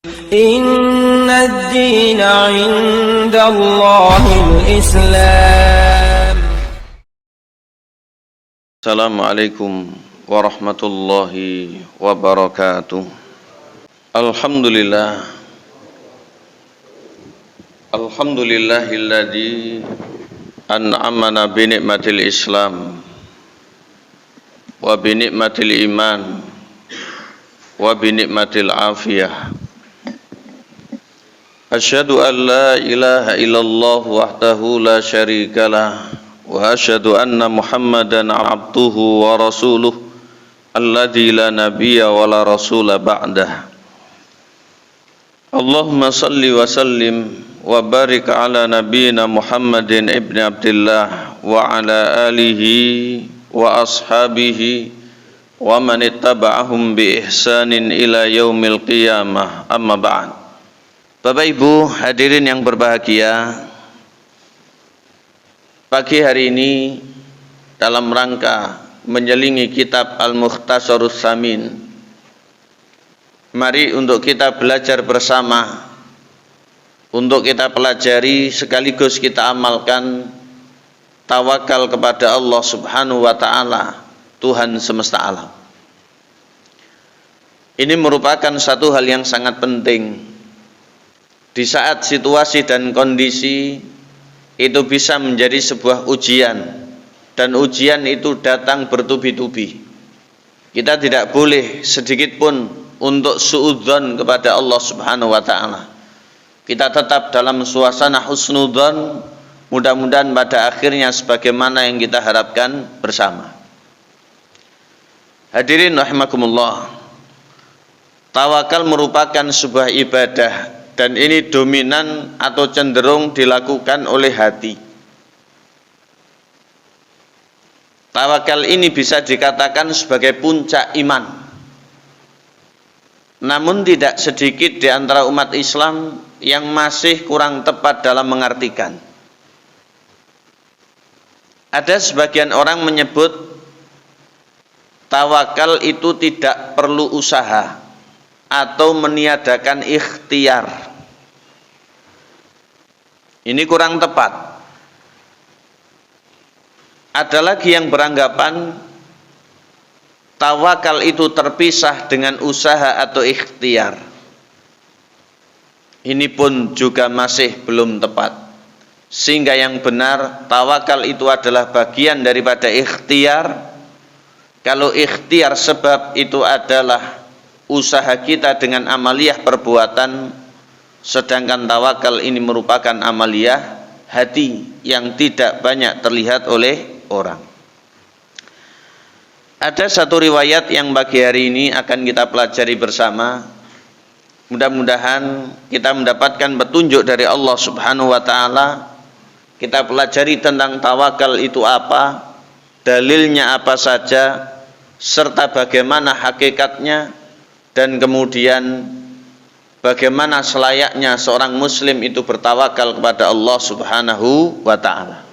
إن الدين عند الله الإسلام. Assalamualaikum warahmatullahi wabarakatuh. Alhamdulillahilladzi an'amana bi ni'matil Islam wa bi ni'matil iman wa bi ni'matil afiyah. Asyhadu an la ilaha illallah wahdahu la syarikalah wa asyhadu anna Muhammadan abduhu wa rasuluh alladzi la nabiyya wa la rasula ba'dah. Allahumma salli wa sallim wa barik ala nabiyyina Muhammadin ibni Abdillah wa ala alihi wa ashabihi wa man ittaba'ahum bi ihsanin ila yaumil qiyamah. Amma ba'd. Bapak Ibu hadirin yang berbahagia, pagi hari ini dalam rangka menyelingi kitab Al-Mukhtasarus Samin, mari untuk kita belajar bersama, untuk kita pelajari sekaligus kita amalkan tawakal kepada Allah Subhanahu wa Ta'ala, Tuhan semesta alam. Ini merupakan satu hal yang sangat penting. Di saat situasi dan kondisi itu bisa menjadi sebuah ujian, dan ujian itu datang bertubi-tubi. Kita tidak boleh sedikit pun untuk suudzon kepada Allah Subhanahu wa Ta'ala. Kita tetap dalam suasana husnudzon, mudah-mudahan pada akhirnya sebagaimana yang kita harapkan bersama. Hadirin rahimakumullah, tawakal merupakan sebuah ibadah, dan ini dominan atau cenderung dilakukan oleh hati. Tawakal ini bisa dikatakan sebagai puncak iman. Namun tidak sedikit di antara umat Islam yang masih kurang tepat dalam mengartikan. Ada sebagian orang menyebut tawakal itu tidak perlu usaha atau meniadakan ikhtiar. Ini kurang tepat. Ada lagi yang beranggapan tawakal itu terpisah dengan usaha atau ikhtiar. Ini pun juga masih belum tepat. Sehingga yang benar, tawakal itu adalah bagian daripada ikhtiar. Kalau ikhtiar sebab itu adalah usaha kita dengan amaliyah perbuatan, sedangkan tawakal ini merupakan amaliyah hati yang tidak banyak terlihat oleh orang. Ada satu riwayat yang pagi hari ini akan kita pelajari bersama. Mudah-mudahan kita mendapatkan petunjuk dari Allah Subhanahu wa Ta'ala. Kita pelajari tentang tawakal itu apa, dalilnya apa saja, serta bagaimana hakikatnya, dan kemudian bagaimana selayaknya seorang muslim itu bertawakal kepada Allah Subhanahu wa Ta'ala.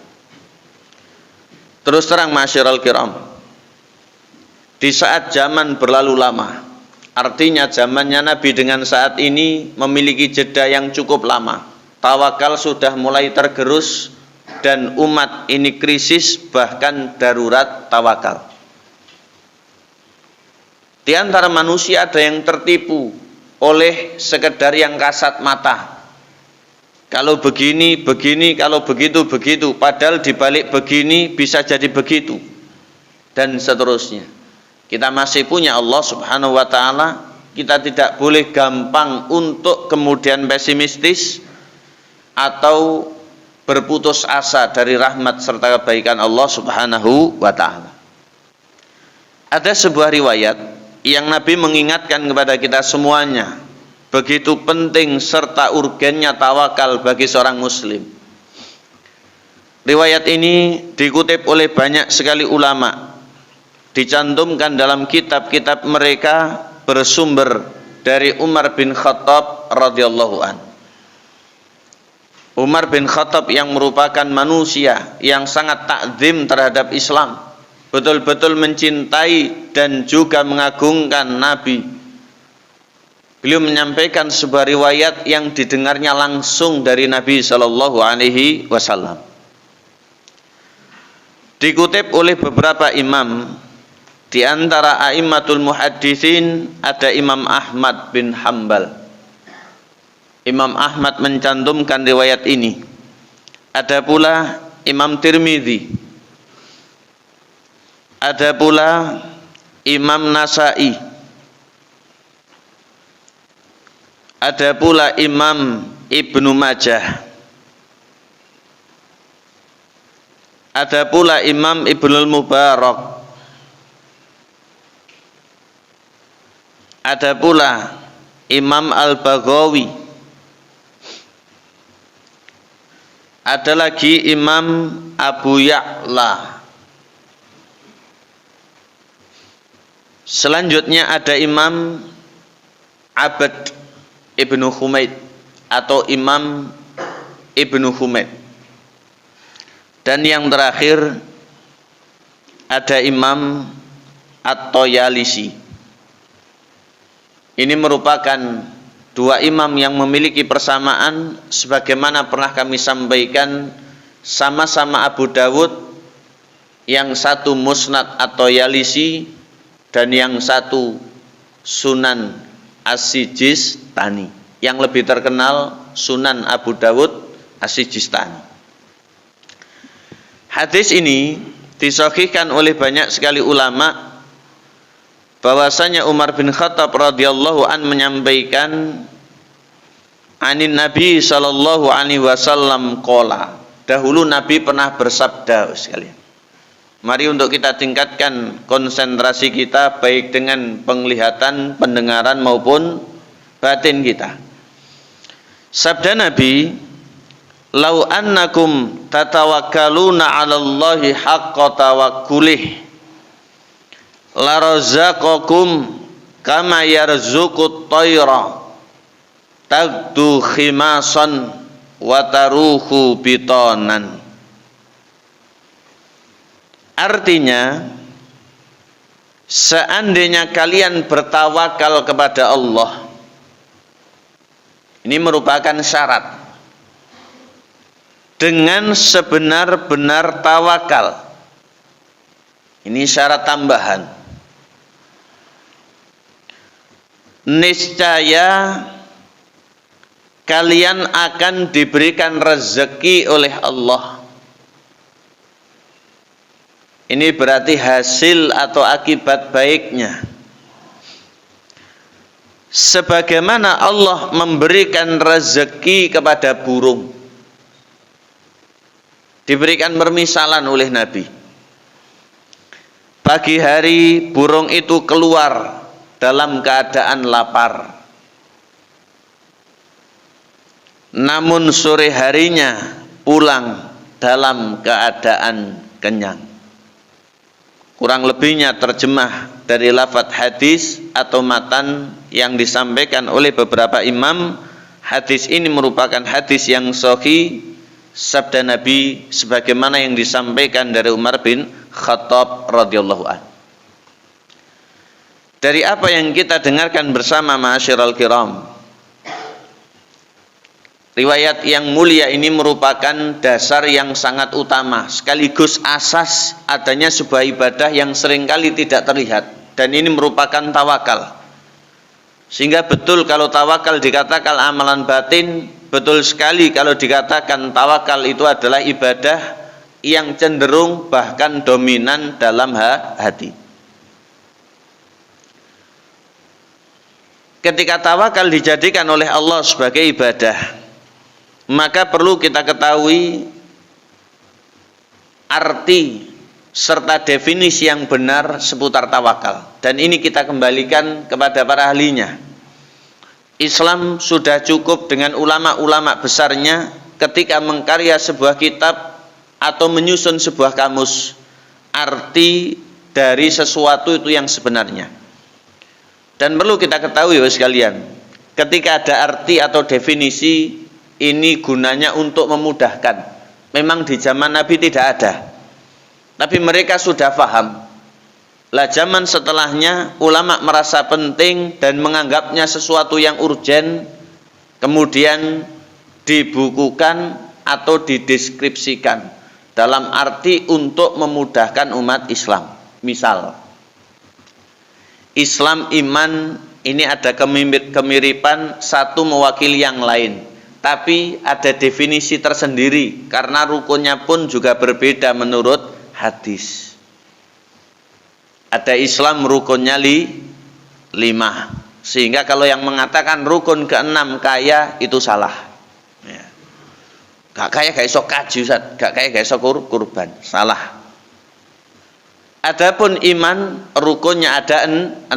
Terus terang ma'asyiral kiram, di saat zaman berlalu lama, artinya zamannya Nabi dengan saat ini memiliki jeda yang cukup lama, tawakal sudah mulai tergerus dan umat ini krisis bahkan darurat tawakal. Di antara manusia ada yang tertipu oleh sekedar yang kasat mata. Kalau begini, begini, kalau begitu, begitu. Padahal dibalik begini bisa jadi begitu. Dan seterusnya. Kita masih punya Allah Subhanahu wa Ta'ala. Kita tidak boleh gampang untuk kemudian pesimistis atau berputus asa dari rahmat serta kebaikan Allah Subhanahu wa Ta'ala. Ada sebuah riwayat yang Nabi mengingatkan kepada kita semuanya, begitu penting serta urgennya tawakal bagi seorang muslim. Riwayat ini dikutip oleh banyak sekali ulama, dicantumkan dalam kitab-kitab mereka, bersumber dari Umar bin Khattab radhiyallahu an. Umar bin Khattab yang merupakan manusia yang sangat takzim terhadap Islam, betul-betul mencintai dan juga mengagungkan Nabi Beliau menyampaikan sebuah riwayat yang didengarnya langsung dari Nabi Shallallahu Alaihi Wasallam. Dikutip oleh beberapa imam, di antara a'immatul muhadditsin ada Imam Ahmad bin Hambal. Imam Ahmad mencantumkan riwayat ini. Ada pula Imam Tirmidzi. Ada pula Imam Nasa'i. Ada pula Imam Ibnu Majah. Ada pula Imam Ibnul Mubarak. Ada pula Imam Al-Baghawi. Ada lagi Imam Abu Ya'la. Selanjutnya ada Imam Abd Ibnu Humaid atau Imam Ibnu Humaid. Dan yang terakhir ada Imam At-Tayalisi. Ini merupakan dua imam yang memiliki persamaan sebagaimana pernah kami sampaikan, sama-sama Abu Dawud, yang satu Musnad At-Tayalisi dan yang satu Sunan As-Sijistani. Yang lebih terkenal Sunan Abu Dawud As-Sijistani. Hadis ini disahihkan oleh banyak sekali ulama bahwasanya Umar bin Khattab radhiyallahu an menyampaikan anin Nabi sallallahu alaihi wasallam qala. Dahulu Nabi pernah bersabda sekalian. Mari untuk kita tingkatkan konsentrasi kita baik dengan penglihatan, pendengaran maupun batin kita. Sabda Nabi, "Lau annakum tatawakkaluna 'alallahi haqqa tawakkulih la razaqakum kama yarzuqut tayra tagdu khimasan wa taruhu bitanan." Artinya, seandainya kalian bertawakal kepada Allah, ini merupakan syarat. Dengan sebenar-benar tawakal, ini syarat tambahan. Niscaya kalian akan diberikan rezeki oleh Allah. Ini berarti hasil atau akibat baiknya. Sebagaimana Allah memberikan rezeki kepada burung. Diberikan permisalan oleh Nabi. Pagi hari burung itu keluar dalam keadaan lapar. Namun sore harinya pulang dalam keadaan kenyang. Kurang lebihnya terjemah dari lafadz hadis atau matan yang disampaikan oleh beberapa imam. Hadis ini merupakan hadis yang sahih, sabda Nabi sebagaimana yang disampaikan dari Umar bin Khattab radhiyallahu anhu. Dari apa yang kita dengarkan bersama ma'asyiral kiram, riwayat yang mulia ini merupakan dasar yang sangat utama sekaligus asas adanya sebuah ibadah yang seringkali tidak terlihat, dan ini merupakan tawakal. Sehingga betul kalau tawakal dikatakan amalan batin, betul sekali kalau dikatakan tawakal itu adalah ibadah yang cenderung bahkan dominan dalam hati. Ketika tawakal dijadikan oleh Allah sebagai ibadah, maka perlu kita ketahui arti serta definisi yang benar seputar tawakal. Dan ini kita kembalikan kepada para ahlinya. Islam sudah cukup dengan ulama-ulama besarnya ketika mengkarya sebuah kitab atau menyusun sebuah kamus arti dari sesuatu itu yang sebenarnya. Dan perlu kita ketahui ya sekalian, ketika ada arti atau definisi, ini gunanya untuk memudahkan. Memang di zaman Nabi tidak ada, tapi mereka sudah paham Lah zaman setelahnya ulama merasa penting dan menganggapnya sesuatu yang urgen, kemudian dibukukan atau dideskripsikan dalam arti untuk memudahkan umat Islam. Misal, Islam iman ini ada kemiripan, satu mewakili yang lain, tapi ada definisi tersendiri karena rukunnya pun juga berbeda menurut hadis. Ada Islam rukunnya 5, sehingga kalau yang mengatakan rukun ke-6 kaya itu salah. Ya. Gak kaya gak iso kaji, gak kaya gak iso kurban, salah. Adapun iman rukunnya ada 6.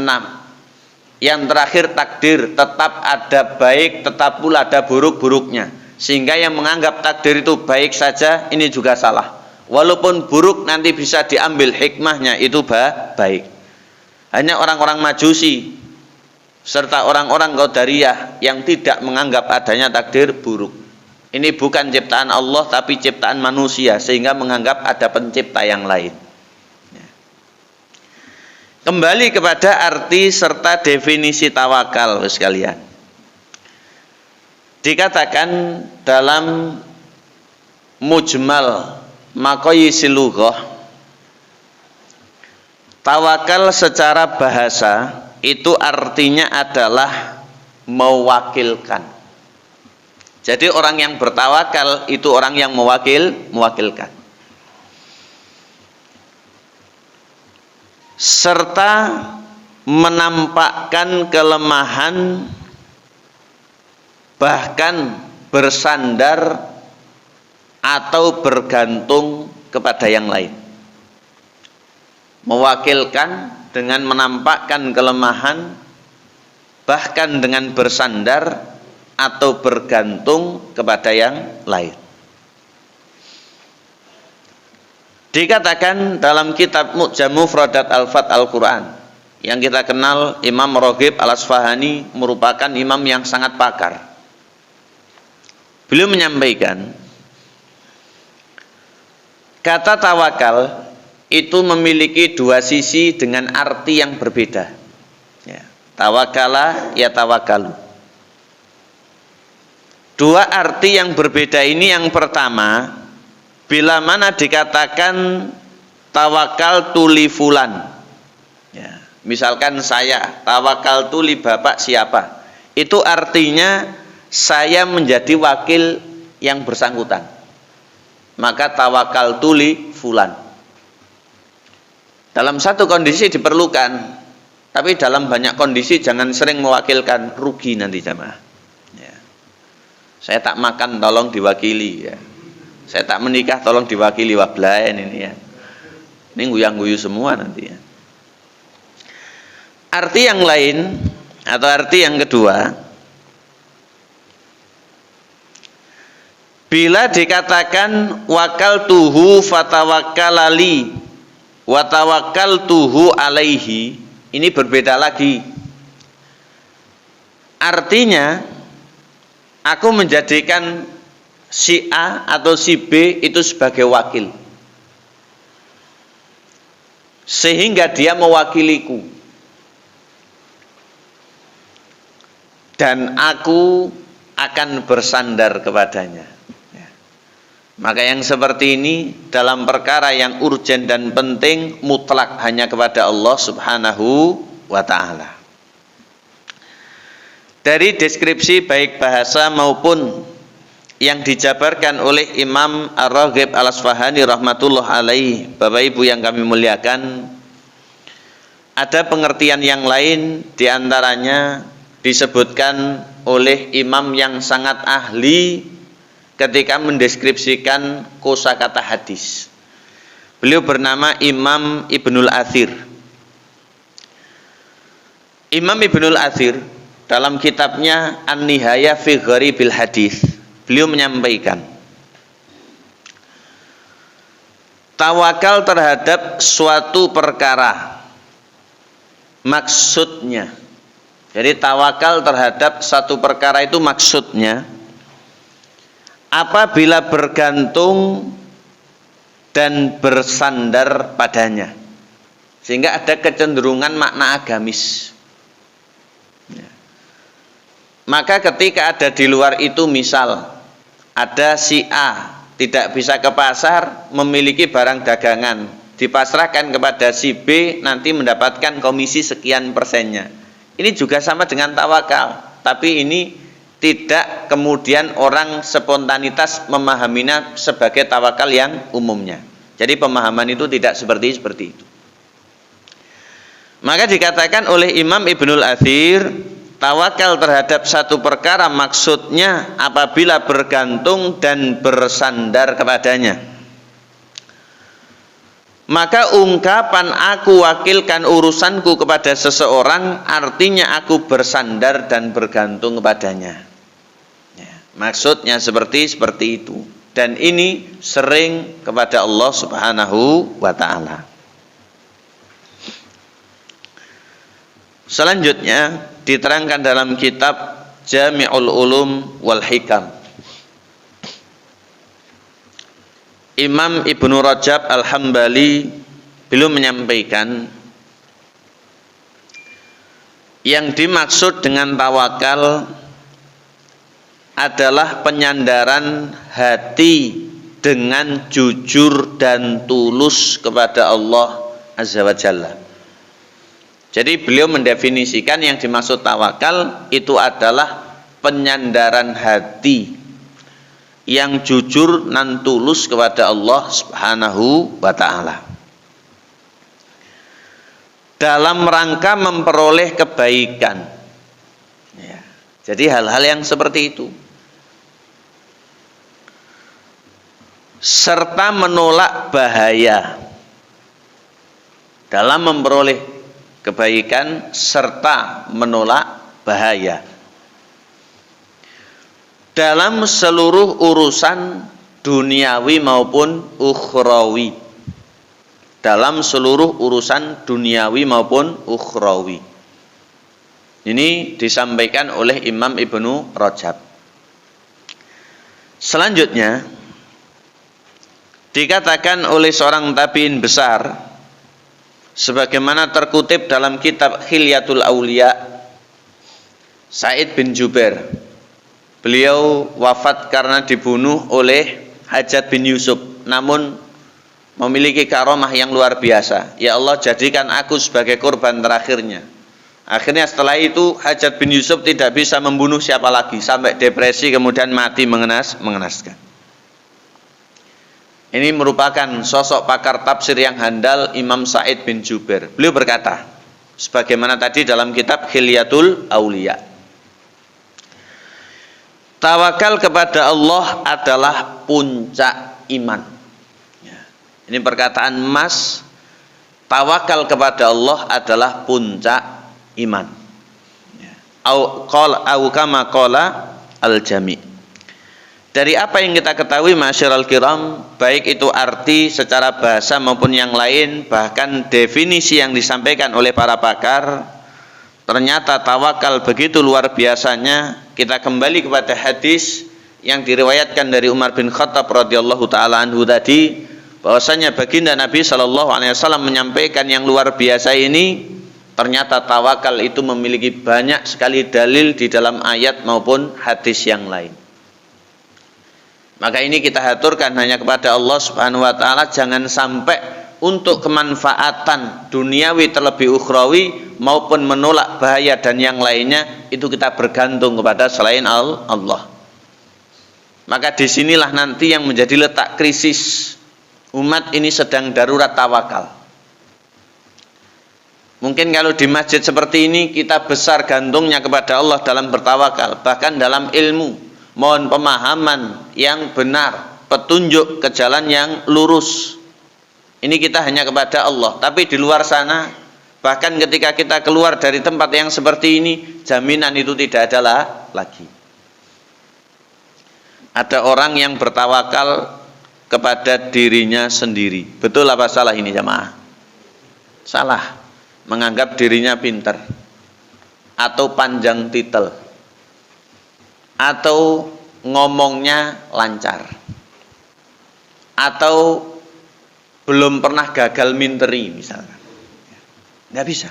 Yang terakhir takdir, tetap ada baik, tetap pula ada buruk-buruknya. Sehingga yang menganggap takdir itu baik saja ini juga salah. Walaupun buruk nanti bisa diambil hikmahnya itu baik. Hanya orang-orang Majusi serta orang-orang Qadariyah yang tidak menganggap adanya takdir buruk. Ini bukan ciptaan Allah tapi ciptaan manusia, sehingga menganggap ada pencipta yang lain. Kembali kepada arti serta definisi tawakal sekalian. Dikatakan dalam Mujmal Maqayisil Lughah, tawakal secara bahasa itu artinya adalah mewakilkan. Jadi orang yang bertawakal itu orang yang mewakilkan. Serta menampakkan kelemahan, bahkan bersandar atau bergantung kepada yang lain. Mewakilkan dengan menampakkan kelemahan, bahkan dengan bersandar atau bergantung kepada yang lain. Dikatakan dalam kitab Mu'jam Mufradat Al-Fat Al-Quran yang kita kenal, Imam Raghib Al-Asfahani merupakan imam yang sangat pakar. Beliau menyampaikan, kata tawakal itu memiliki 2 sisi dengan arti yang berbeda. Ya, tawakala ya tawakalu. 2 arti yang berbeda ini, yang pertama, bila mana dikatakan tawakal tuli fulan. Ya, misalkan saya tawakal tuli bapak siapa, itu artinya saya menjadi wakil yang bersangkutan. Maka tawakal tuli fulan. Dalam satu kondisi diperlukan, tapi dalam banyak kondisi jangan sering mewakilkan, rugi nanti jamaah. Ya. Saya tak makan tolong diwakili ya. Saya tak menikah tolong diwakili, wablain ini ya. Ini guyang-guyu semua nanti ya. Arti yang lain atau arti yang kedua, bila dikatakan wakal tuhu fatawakkalali watawakal tuhu alaihi, ini berbeda lagi. Artinya aku menjadikan si A atau si B itu sebagai wakil, sehingga dia mewakiliku dan aku akan bersandar kepadanya. Maka yang seperti ini dalam perkara yang urgen dan penting mutlak hanya kepada Allah Subhanahu wa ta'ala. Dari deskripsi baik bahasa maupun yang dijabarkan oleh Imam Ar-Raghib Al-Asfahani rahmatullah alaih, Bapak Ibu yang kami muliakan, ada pengertian yang lain, diantaranya disebutkan oleh imam yang sangat ahli ketika mendeskripsikan kosakata hadis. Beliau bernama Imam Ibnul Athir. Imam Ibnul Athir dalam kitabnya An-Nihayah fi Gharibil Hadis, beliau menyampaikan, tawakal terhadap suatu perkara, maksudnya. Jadi tawakal terhadap satu perkara itu maksudnya apabila bergantung dan bersandar padanya. Sehingga ada kecenderungan makna agamis. Ya. Maka ketika ada di luar itu, misal ada si A tidak bisa ke pasar, memiliki barang dagangan, dipasrahkan kepada si B, nanti mendapatkan komisi sekian persennya. Ini juga sama dengan tawakal, tapi ini tidak kemudian orang spontanitas memahaminya sebagai tawakal yang umumnya. Jadi pemahaman itu tidak seperti itu. Maka dikatakan oleh Imam Ibnul Athir, tawakal terhadap satu perkara maksudnya apabila bergantung dan bersandar kepadanya. Maka ungkapan aku wakilkan urusanku kepada seseorang artinya aku bersandar dan bergantung kepadanya. Ya, maksudnya seperti itu. Dan ini sering kepada Allah Subhanahu wa ta'ala. Selanjutnya diterangkan dalam kitab Jami'ul Ulum wal Hikam. Imam Ibnu Rajab Al-Hambali beliau menyampaikan yang dimaksud dengan tawakal adalah penyandaran hati dengan jujur dan tulus kepada Allah Azza wa Jalla. Jadi beliau mendefinisikan yang dimaksud tawakal itu adalah penyandaran hati yang jujur dan tulus kepada Allah Subhanahu wa ta'ala dalam rangka memperoleh kebaikan. Ya. Jadi hal-hal yang seperti itu, serta menolak bahaya dalam memperoleh kebaikan serta menolak bahaya dalam seluruh urusan duniawi maupun ukhrawi. Dalam seluruh urusan duniawi maupun ukhrawi. Ini disampaikan oleh Imam Ibnu Rajab. Selanjutnya dikatakan oleh seorang tabi'in besar, sebagaimana terkutip dalam kitab Hilyatul Aulia, Sa'id bin Jubair. Beliau wafat karena dibunuh oleh Hajjaj bin Yusuf, namun memiliki karomah yang luar biasa. Ya Allah, jadikan aku sebagai korban terakhirnya. Akhirnya setelah itu Hajjaj bin Yusuf tidak bisa membunuh siapa lagi, sampai depresi kemudian mati mengenaskan. Ini merupakan sosok pakar tafsir yang handal, Imam Sa'id bin Jubair. Beliau berkata, sebagaimana tadi dalam kitab Hilyatul Aulia, tawakal kepada Allah adalah puncak iman. Ini perkataan emas, tawakal kepada Allah adalah puncak iman. Au kama qala al-jami'. Dari apa yang kita ketahui ma'asyiral kiram, baik itu arti secara bahasa maupun yang lain, bahkan definisi yang disampaikan oleh para pakar, ternyata tawakal begitu luar biasanya. Kita kembali kepada hadis yang diriwayatkan dari Umar bin Khattab radhiyallahu taala anhu tadi, bahwasanya baginda Nabi sallallahu alaihi wasallam menyampaikan yang luar biasa ini. Ternyata tawakal itu memiliki banyak sekali dalil di dalam ayat maupun hadis yang lain. Maka ini kita haturkan hanya kepada Allah Subhanahu wa taala, jangan sampai untuk kemanfaatan duniawi terlebih ukhrawi maupun menolak bahaya dan yang lainnya itu kita bergantung kepada selain Allah. Maka disinilah nanti yang menjadi letak krisis. Umat ini sedang darurat tawakal. Mungkin kalau di masjid seperti ini kita besar gantungnya kepada Allah dalam bertawakal, bahkan dalam ilmu, mohon pemahaman yang benar, petunjuk ke jalan yang lurus. Ini kita hanya kepada Allah. Tapi di luar sana, bahkan ketika kita keluar dari tempat yang seperti ini, jaminan itu tidak ada lagi. Ada orang yang bertawakal kepada dirinya sendiri. Betul apa salah ini jamaah? Salah. Menganggap dirinya pintar, atau panjang titel, atau ngomongnya lancar, atau belum pernah gagal minteri misalnya. Nggak bisa.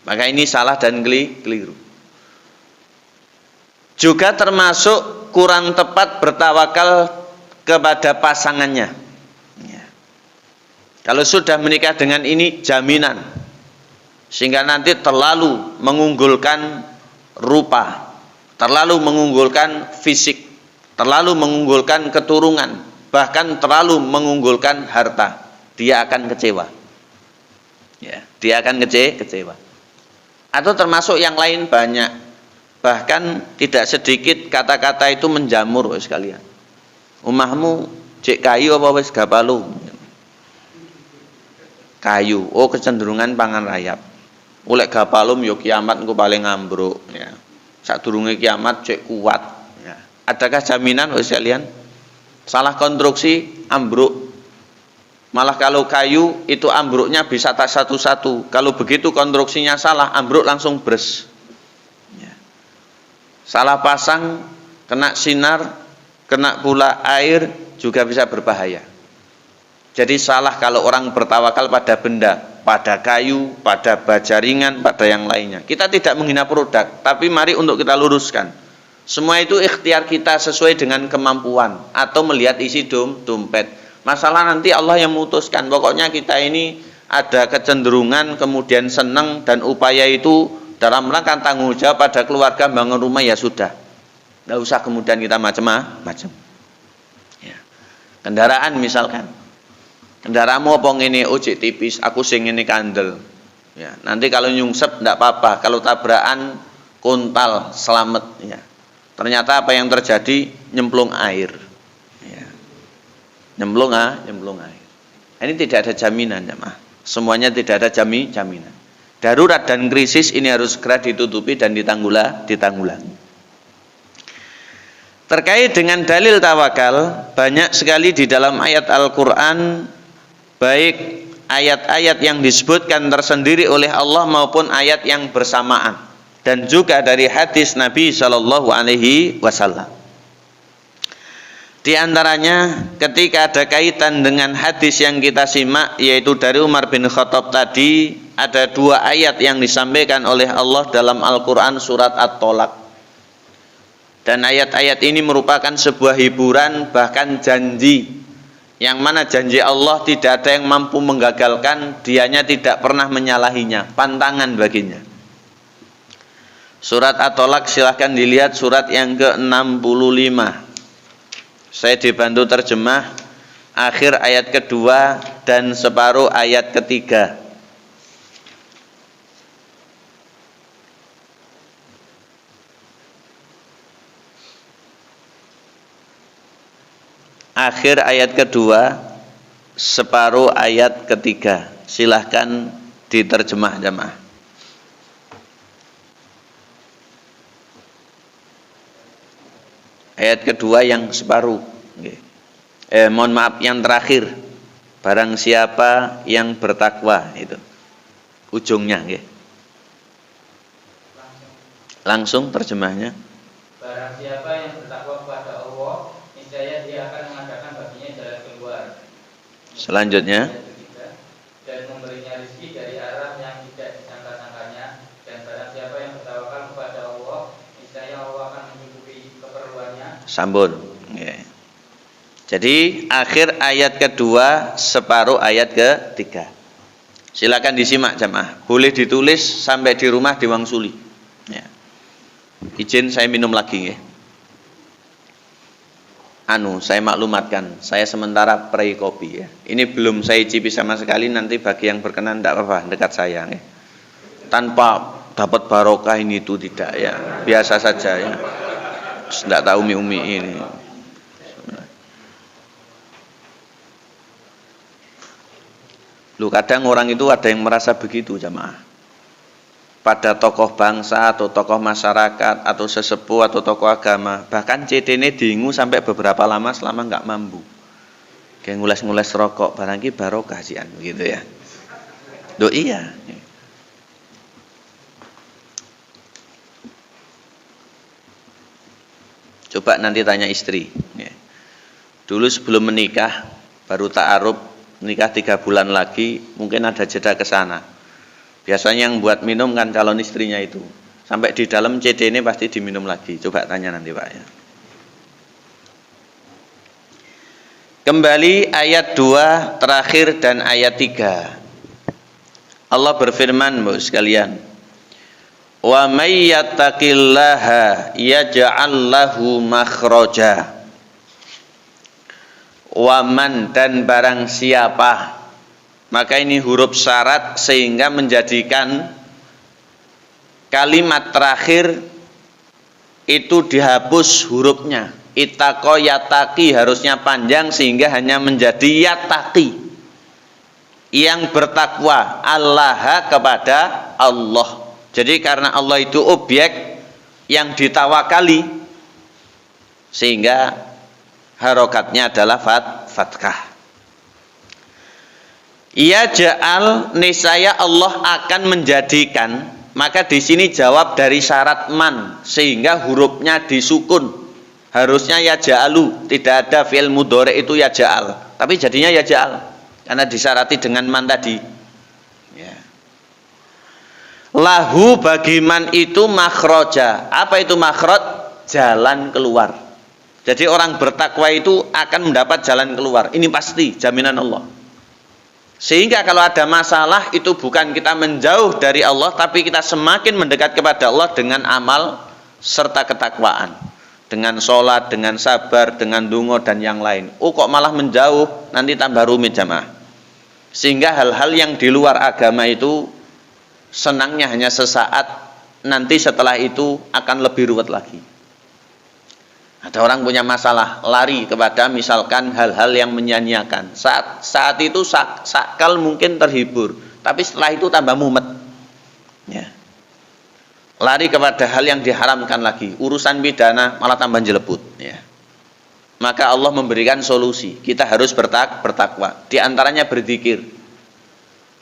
Maka ini salah dan keliru. Juga termasuk kurang tepat bertawakal kepada pasangannya. Ya. Kalau sudah menikah dengan ini jaminan, sehingga nanti terlalu mengunggulkan rupa, terlalu mengunggulkan fisik, terlalu mengunggulkan keturunan, bahkan terlalu mengunggulkan harta, dia akan kecewa. Ya, dia akan kecewa. Atau termasuk yang lain banyak, bahkan tidak sedikit kata-kata itu menjamur sekalian. Omahmu cek kayu apa wis gapalu? Kayu, oh kecenderungan pangan rayap. Oleh gapalum yo kiamat engko paling ambruk ya. Sadurunge kiamat cek kuat ya. Adakah jaminan wis sekalian? Salah konstruksi ambruk. Malah kalau kayu itu ambruknya bisa tak satu-satu. Kalau begitu konstruksinya salah, ambruk langsung bres. Ya. Salah pasang, kena sinar, kena pula air juga bisa berbahaya. Jadi salah kalau orang bertawakal pada benda, pada kayu, pada baja ringan, pada yang lainnya. Kita tidak menghina produk, tapi mari untuk kita luruskan. Semua itu ikhtiar kita sesuai dengan kemampuan atau melihat isi dompet. Masalah nanti Allah yang memutuskan. Pokoknya kita ini ada kecenderungan, kemudian senang dan upaya itu dalam rangka tanggung jawab pada keluarga bangun rumah ya sudah. Nggak usah kemudian kita macam-macam. Ya. Kendaraan misalkan. Kendaraanmu apa ngene ojek tipis, aku sing ngene kandel. Ya, nanti kalau nyungsep enggak apa-apa, kalau tabrakan kontal selamat ya. Ternyata apa yang terjadi? Nyemplung air. Ya. Nyemplung air. Ini tidak ada jaminan jemaah. Semuanya tidak ada jaminan. Darurat dan krisis ini harus segera ditutupi dan ditanggulangi. Terkait dengan dalil tawakal, banyak sekali di dalam ayat Al-Qur'an, baik ayat-ayat yang disebutkan tersendiri oleh Allah maupun ayat yang bersamaan, dan juga dari hadis Nabi Shallallahu Alaihi Wasallam. Di antaranya ketika ada kaitan dengan hadis yang kita simak, yaitu dari Umar bin Khattab tadi, ada dua ayat yang disampaikan oleh Allah dalam Al-Quran surat At-Tolak. Dan ayat-ayat ini merupakan sebuah hiburan, bahkan janji, yang mana janji Allah tidak ada yang mampu menggagalkan, dianya tidak pernah menyalahinya, pantangan baginya. Surat At-Tolak silahkan dilihat, surat yang ke-65. Saya dibantu terjemah akhir ayat kedua dan separuh ayat ketiga. Akhir ayat kedua, separuh ayat ketiga. Silahkan diterjemah jemaah. Ayat kedua yang separuh. Mohon maaf, yang terakhir. Barang siapa yang bertakwa, itu ujungnya. Langsung terjemahnya. Barang siapa yang bertakwa kepada Allah, niscaya dia akan mengadakan baginya jalan keluar. Selanjutnya. Dan memberinya rezeki dari arah yang tidak disangka-sangkanya. Dan barang siapa yang bertawakal kepada Allah, niscaya Allah akan mencukupi keperluannya. Sambung. Jadi akhir ayat kedua, separuh ayat ketiga. Silakan disimak jamaah. Boleh ditulis sampai di rumah diwangsuli. Ya. Izin saya minum lagi ya. Saya maklumatkan, saya sementara pre kopi ya. Ini belum saya icipi sama sekali, nanti bagi yang berkenan tidak apa-apa dekat saya ya. Tanpa dapat barokah ini itu tidak ya. Biasa saja ya. Tidak tahu umi-umi ini. Kadang orang itu ada yang merasa begitu jamaah. Pada tokoh bangsa atau tokoh masyarakat atau sesepuh atau tokoh agama, bahkan CT-ne diingu sampai beberapa lama selama nggak mampu. Kayak ngules-ngules rokok, barang ki barokah sih gitu ya. Iya. Coba nanti tanya istri. Dulu sebelum menikah, baru ta'aruf, nikah 3 bulan lagi, mungkin ada jeda ke sana. Biasanya yang buat minum kan calon istrinya itu. Sampai di dalam CD ini pasti diminum lagi. Coba tanya nanti Pak ya. Kembali ayat 2 terakhir dan ayat 3. Allah berfirman, Bu sekalian, wa may yattaqillaha yaj'al lahu makhraja. Wa man, dan barang siapa. Maka ini huruf syarat sehingga menjadikan kalimat terakhir itu dihapus hurufnya. Ittaqo yataki harusnya panjang sehingga hanya menjadi yataki, yang bertakwa Allah kepada Allah. Jadi karena Allah itu objek yang ditawakali sehingga harokatnya adalah fathah. Ia ja'al, niscaya Allah akan menjadikan. Maka di sini jawab dari syarat man sehingga hurufnya disukun. Harusnya ya ja'alu, tidak ada fi'il mudhari itu ya ja'al, tapi jadinya ya ja'al karena disyarati dengan man tadi. Ya. Lahu, bagi man itu makhraja. Apa itu makhraj? Jalan keluar. Jadi orang bertakwa itu akan mendapat jalan keluar. Ini pasti jaminan Allah. Sehingga kalau ada masalah itu bukan kita menjauh dari Allah, tapi kita semakin mendekat kepada Allah dengan amal serta ketakwaan. Dengan sholat, dengan sabar, dengan dungo dan yang lain. Oh kok malah menjauh, nanti tambah rumit jamaah. Sehingga hal-hal yang di luar agama itu senangnya hanya sesaat, nanti setelah itu akan lebih ruwet lagi. Ada orang punya masalah, lari kepada misalkan hal-hal yang menyanyiakan. Saat itu sakal mungkin terhibur, tapi setelah itu tambah mumet. Ya. Lari kepada hal yang diharamkan lagi, urusan pidana malah tambah jelebut. Ya. Maka Allah memberikan solusi. Kita harus bertakwa. Di antaranya berzikir.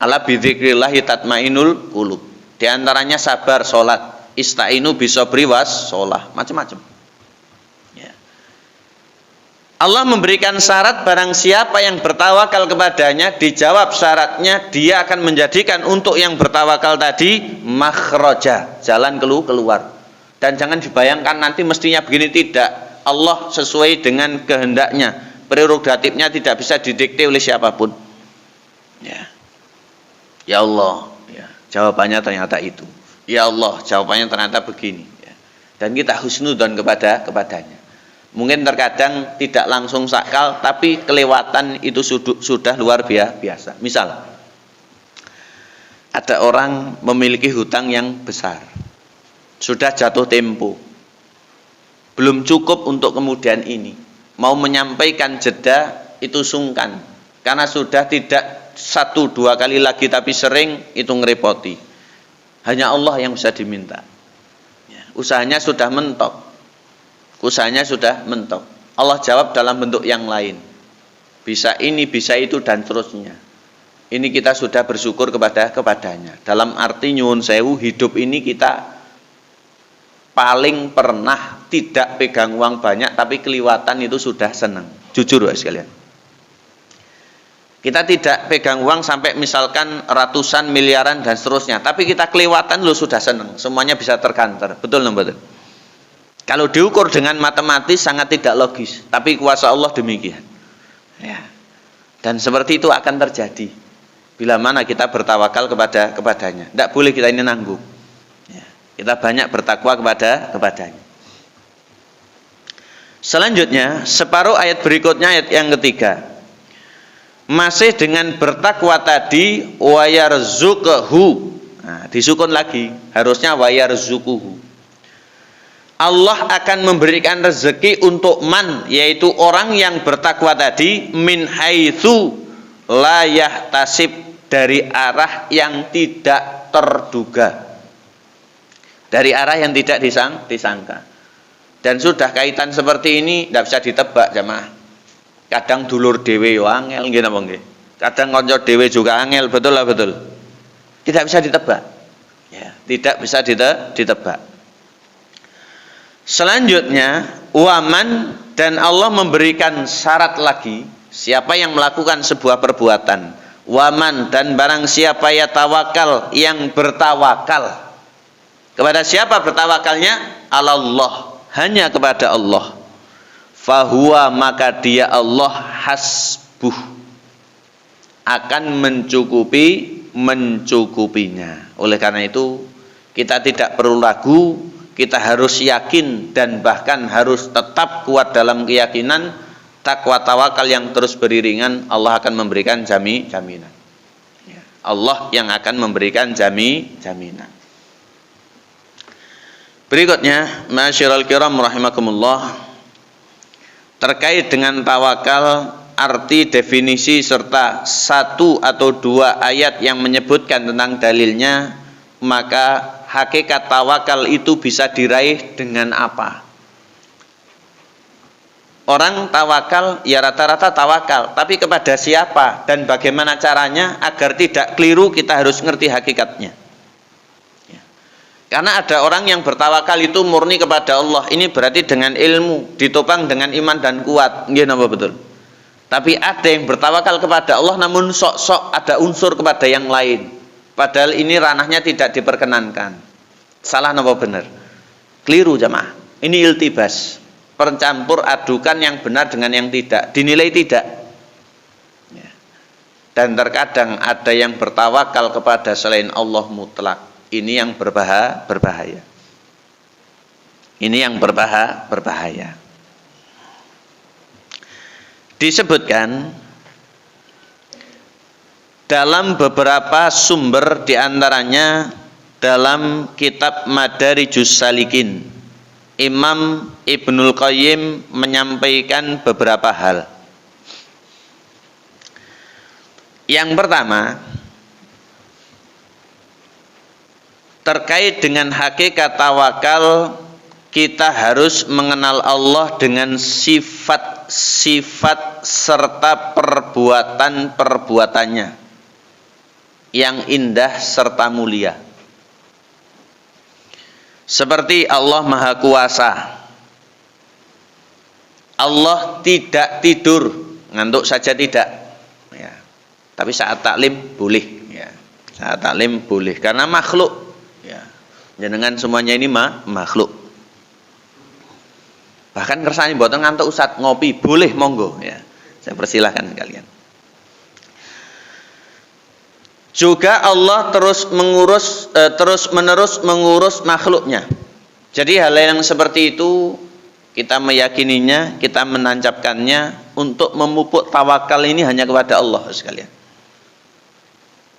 Ala bidzikrillahi tatmainul qulub. Di antaranya sabar, sholat. Istainu bisobri was sholah. Macam-macam. Ya. Allah memberikan syarat barang siapa yang bertawakal kepadanya, dijawab syaratnya, dia akan menjadikan untuk yang bertawakal tadi makhraja, jalan keluar. Dan jangan dibayangkan nanti mestinya begini, tidak. Allah sesuai dengan kehendaknya, prerogatifnya tidak bisa didikte oleh siapapun. Ya, ya Allah, ya, jawabannya ternyata itu. Ya Allah, jawabannya ternyata begini. Ya. Dan kita husnudzon kepadanya. Mungkin terkadang tidak langsung sakal, tapi kelewatan itu sudah luar biasa. Misal, ada orang memiliki hutang yang besar, sudah jatuh tempo, belum cukup untuk kemudian ini, mau menyampaikan jeda itu sungkan, karena sudah tidak 1-2 kali lagi tapi sering, itu ngerepoti. Hanya Allah yang bisa diminta. Usahanya sudah mentok. Allah jawab dalam bentuk yang lain. Bisa ini, bisa itu, dan seterusnya. Ini kita sudah bersyukur kepadanya. Dalam arti nyuwun sewu, hidup ini kita paling pernah tidak pegang uang banyak, tapi keliwatan itu sudah senang. Jujur ya sekalian. Kita tidak pegang uang sampai misalkan ratusan miliaran dan seterusnya, tapi kita kelewatan lo sudah senang. Semuanya bisa terkantor. Betul nggak betul? Kalau diukur dengan matematis sangat tidak logis, tapi kuasa Allah demikian. Ya. Dan seperti itu akan terjadi bila mana kita bertawakal kepadanya. Tidak boleh kita ini nanggung. Ya. Kita banyak bertakwa kepadanya. Selanjutnya, separuh ayat berikutnya, ayat yang ketiga. Masih dengan bertakwa tadi, wayarzuqhu. Nah, disukun lagi, harusnya wayarzuquhu. Allah akan memberikan rezeki untuk man, yaitu orang yang bertakwa tadi, min haitsu la yahtasib, dari arah yang tidak terduga, dari arah yang tidak disangka. Dan sudah kaitan seperti ini tidak bisa ditebak jamaah. Kadang dulur dewe yo angel nggih napa nggih. Kadang kanca dewe juga angel, betul lah betul. Tidak bisa ditebak. Ya, tidak bisa ditebak. Selanjutnya, waman, dan Allah memberikan syarat lagi, siapa yang melakukan sebuah perbuatan, Waman, dan barang siapa ya tawakal, yang bertawakal. Kepada siapa bertawakalnya? Allah, hanya kepada Allah. Fahuwa, maka dia Allah hasbuh, akan mencukupinya. Oleh karena itu kita tidak perlu ragu, kita harus yakin dan bahkan harus tetap kuat dalam keyakinan takwa tawakal yang terus beriringan. Allah akan memberikan jaminan. Allah yang akan memberikan jaminan. Berikutnya, ma'asyiral kiram rahimakumullah, terkait dengan tawakal, arti, definisi serta satu atau dua ayat yang menyebutkan tentang dalilnya, maka hakikat tawakal itu bisa diraih dengan apa? Orang tawakal, ya rata-rata tawakal, tapi kepada siapa dan bagaimana caranya agar tidak keliru, kita harus ngerti hakikatnya. Ya. Karena ada orang yang bertawakal itu murni kepada Allah, ini berarti dengan ilmu, ditopang dengan iman dan kuat, nggih napa betul? Tapi ada yang bertawakal kepada Allah namun sok-sok ada unsur kepada yang lain, padahal ini ranahnya tidak diperkenankan. Salah napa benar? Keliru jamaah. Ini iltibas, pencampur adukan yang benar dengan yang tidak, dinilai tidak. Ya. Dan terkadang ada yang bertawakal kepada selain Allah mutlak. Ini yang berbahaya. Ini yang berbahaya. Disebutkan dalam beberapa sumber, diantaranya dalam kitab Madarijus Salikin, Imam Ibnul Qayyim menyampaikan beberapa hal. Yang pertama, terkait dengan hakikat tawakal, kita harus mengenal Allah dengan sifat-sifat serta perbuatan-perbuatannya yang indah serta mulia. Seperti Allah Maha Kuasa. Allah tidak tidur, ngantuk saja tidak. Ya. Tapi saat taklim boleh. Ya. Saat taklim boleh, karena makhluk. Ya. Jenengan semuanya ini makhluk. Bahkan kersane mboten ngantuk Ustaz, ngopi boleh, monggo. Ya. Saya persilahkan kalian. Juga Allah terus menerus mengurus makhluknya. Jadi hal yang seperti itu kita meyakininya, kita menancapkannya untuk memupuk tawakal ini hanya kepada Allah sekalian.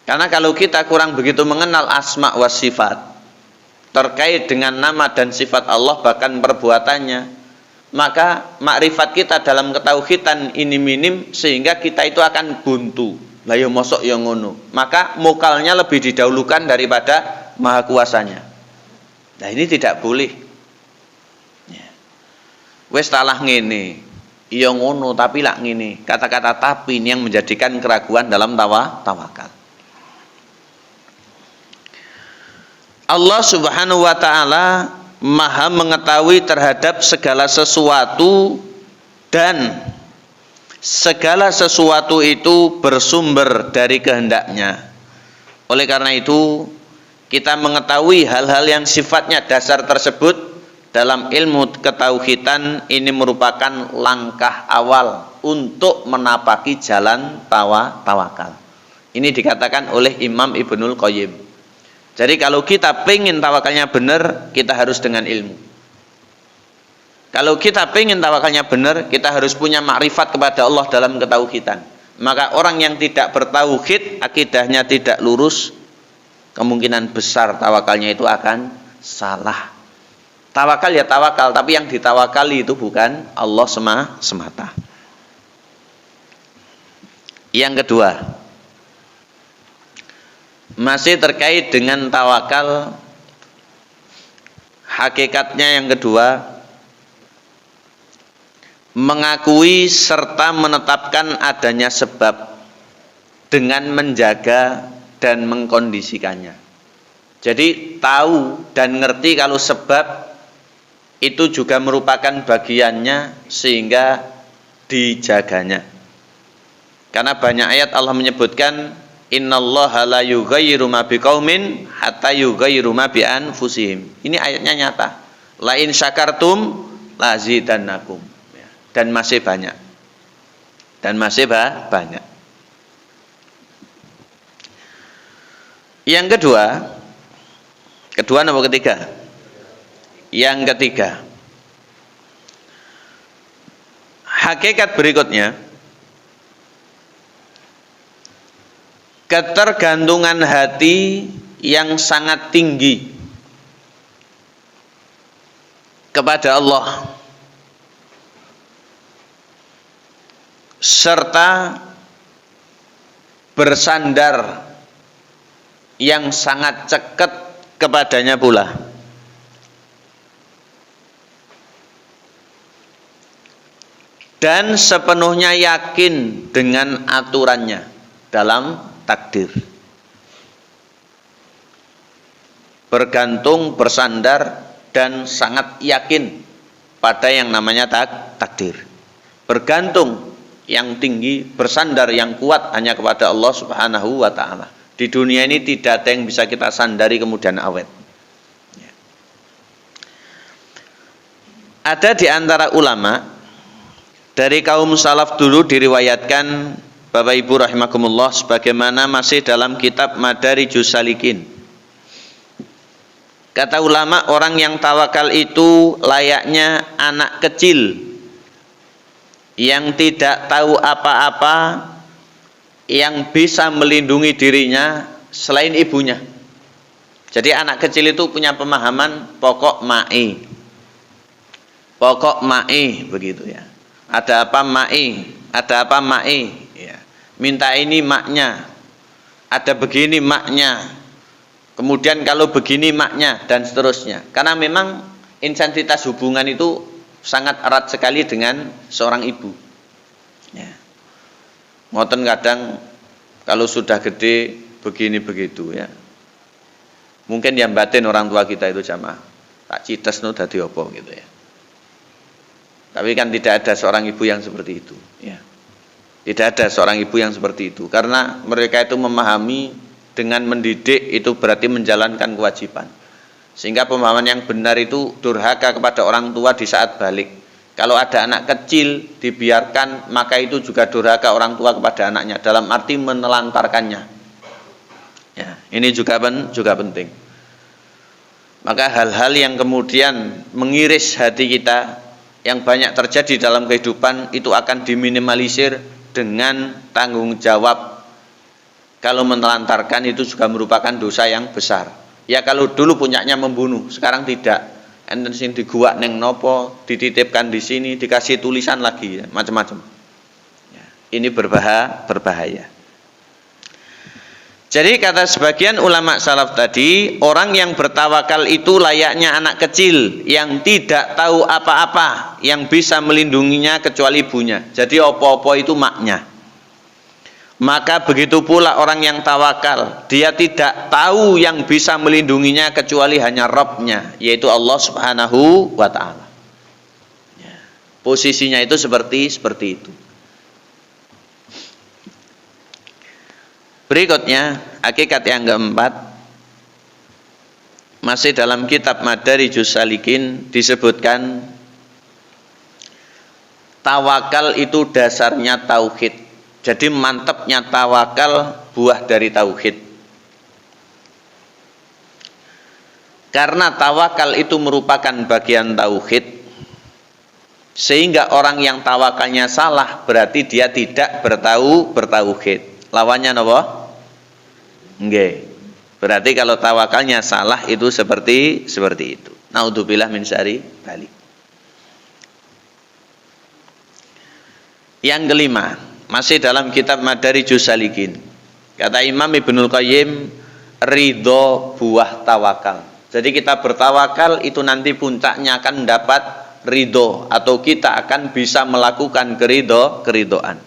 Karena kalau kita kurang begitu mengenal asma wa sifat terkait dengan nama dan sifat Allah bahkan perbuatannya, maka makrifat kita dalam ketauhidan ini minim sehingga kita itu akan buntu. Lah yo mosok yo ngono. Maka mukalnya lebih didahulukan daripada maha kuasanya. Nah ini tidak boleh. Ya. Wes talah ngene. Iya ngono tapi lak ngene. Kata-kata tapi ini yang menjadikan keraguan dalam tawakal. Allah Subhanahu wa taala Maha mengetahui terhadap segala sesuatu, dan segala sesuatu itu bersumber dari kehendaknya. Oleh karena itu kita mengetahui hal-hal yang sifatnya dasar tersebut dalam ilmu ketauhidan ini merupakan langkah awal untuk menapaki jalan tawakal. Ini dikatakan oleh Imam Ibnul Qayyim. Jadi kalau kita pengen tawakalnya benar, kita harus dengan ilmu. Kalau kita pengen tawakalnya benar, kita harus punya makrifat kepada Allah dalam ketauhidan. Maka orang yang tidak bertauhid, akidahnya tidak lurus, kemungkinan besar tawakalnya itu akan salah. Tawakal ya tawakal, tapi yang ditawakali itu bukan Allah semata. Yang kedua, masih terkait dengan tawakal, hakikatnya yang kedua, mengakui serta menetapkan adanya sebab dengan menjaga dan mengkondisikannya. Jadi tahu dan ngerti kalau sebab itu juga merupakan bagiannya sehingga dijaganya. Karena banyak ayat Allah menyebutkan innallaha la yughayyiru ma biqaumin hatta yughayyiru ma bi anfusihim. Ini ayatnya nyata. La in syakartum lazidannakum. Dan masih banyak. Dan masih banyak. Yang kedua nomor ketiga. Yang ketiga. Hakikat berikutnya, ketergantungan hati yang sangat tinggi kepada Allah serta bersandar yang sangat ceket kepadanya pula. Dan sepenuhnya yakin dengan aturannya dalam takdir. Bergantung, bersandar, dan sangat yakin pada yang namanya takdir. Bergantung yang tinggi, bersandar yang kuat hanya kepada Allah Subhanahu wa ta'ala. Di dunia ini tidak ada yang bisa kita sandari kemudian awet. Ada di antara ulama dari kaum salaf dulu diriwayatkan, Bapak Ibu rahimakumullah, sebagaimana masih dalam kitab Madarijus Salikin. Kata ulama, orang yang tawakal itu layaknya anak kecil yang tidak tahu apa-apa, yang bisa melindungi dirinya selain ibunya. Jadi anak kecil itu punya pemahaman pokok ma'i. Pokok ma'i, begitu ya. Ada apa ma'i, ada apa ma'i, ya. Minta ini maknya, ada begini maknya, kemudian kalau begini maknya, dan seterusnya. Karena memang intensitas hubungan itu sangat erat sekali dengan seorang ibu, ya. Ngoten kadang kalau sudah gede begini begitu, ya. Mungkin yang batin orang tua kita itu jamaah tak cites no dadi apa gitu, ya. Tapi kan tidak ada seorang ibu yang seperti itu, ya. Tidak ada seorang ibu yang seperti itu, karena mereka itu memahami dengan mendidik itu berarti menjalankan kewajiban. Sehingga pemahaman yang benar itu durhaka kepada orang tua di saat balik. Kalau ada anak kecil dibiarkan, maka itu juga durhaka orang tua kepada anaknya, dalam arti menelantarkannya. Ya, ini juga penting. Maka hal-hal yang kemudian mengiris hati kita, yang banyak terjadi dalam kehidupan, itu akan diminimalisir dengan tanggung jawab. Kalau menelantarkan itu juga merupakan dosa yang besar. Ya kalau dulu punyanya membunuh, sekarang tidak. Enten sing diguak neng nopo, dititipkan di sini, dikasih tulisan lagi, ya, macam-macam. Ya, ini berbahaya. Jadi kata sebagian ulama salaf tadi, orang yang bertawakal itu layaknya anak kecil yang tidak tahu apa-apa, yang bisa melindunginya kecuali ibunya. Jadi opo-opo itu maknya. Maka begitu pula orang yang tawakal, dia tidak tahu yang bisa melindunginya kecuali hanya Rabb-nya, yaitu Allah Subhanahu wa ta'ala. Ya. Posisinya itu seperti itu. Berikutnya, hakikat yang keempat, masih dalam kitab Madarijus Salikin disebutkan, tawakal itu dasarnya tauhid. Jadi mantapnya tawakal buah dari tauhid. Karena tawakal itu merupakan bagian tauhid, sehingga orang yang tawakalnya salah berarti dia tidak bertauhid. Lawannya apa? Nggih. Berarti kalau tawakalnya salah itu seperti itu. Naudzubillah min syarri dzalik. Yang kelima, masih dalam kitab Madarijus Salikin. Kata Imam Ibnul Qayyim, ridho buah tawakal. Jadi kita bertawakal itu nanti puncaknya akan mendapat ridho, atau kita akan bisa melakukan keridoan.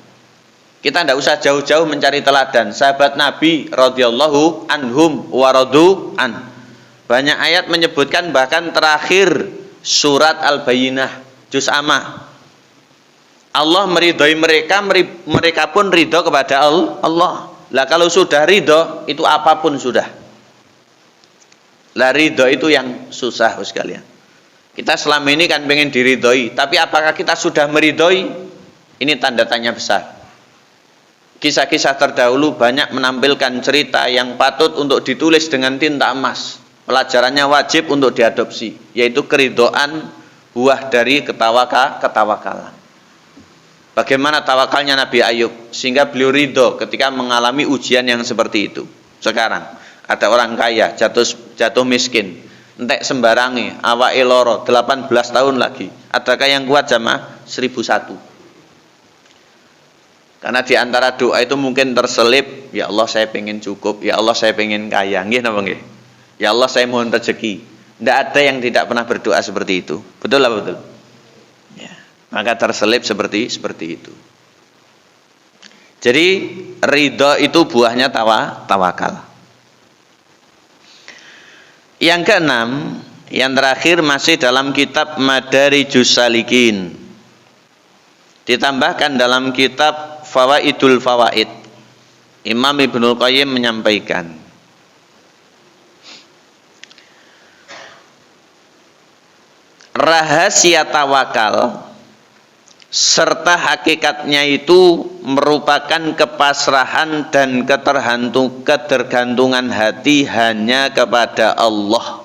Kita tidak usah jauh-jauh mencari teladan. Sahabat Nabi radhiyallahu anhum wa radu an. Banyak ayat menyebutkan, bahkan terakhir surat Al-Bayyinah juz Amma. Allah meridhoi mereka, mereka pun ridho kepada Allah. Lah kalau sudah ridho, itu apapun sudah. Lah ridho itu yang susah sekalian. Kita selama ini kan pengen diridhoi, tapi apakah kita sudah meridhoi? Ini tanda tanya besar. Kisah-kisah terdahulu banyak menampilkan cerita yang patut untuk ditulis dengan tinta emas. Pelajarannya wajib untuk diadopsi, yaitu keridhaan buah dari ketawakalan. Bagaimana tawakalnya Nabi Ayub sehingga beliau ridho ketika mengalami ujian yang seperti itu. Sekarang ada orang kaya jatuh miskin, entek sembarangi, awake loro 18 tahun lagi. Adakah yang kuat jamaah? 1001. Karena di antara doa itu mungkin terselip, ya Allah saya pengen cukup, ya Allah saya pengen kaya, nggih napa nggih? Ya Allah saya mohon rezeki. Tidak ada yang tidak pernah berdoa seperti itu. Betul apa betul? Ya, maka terselip seperti itu. Jadi ridho itu buahnya tawakal. Yang keenam, yang terakhir masih dalam kitab Madarijus Salikin. Ditambahkan dalam kitab Fawaidul Fawaid. Imam Ibnul Qayyim menyampaikan, rahasia tawakal serta hakikatnya itu merupakan kepasrahan dan ketergantungan hati hanya kepada Allah.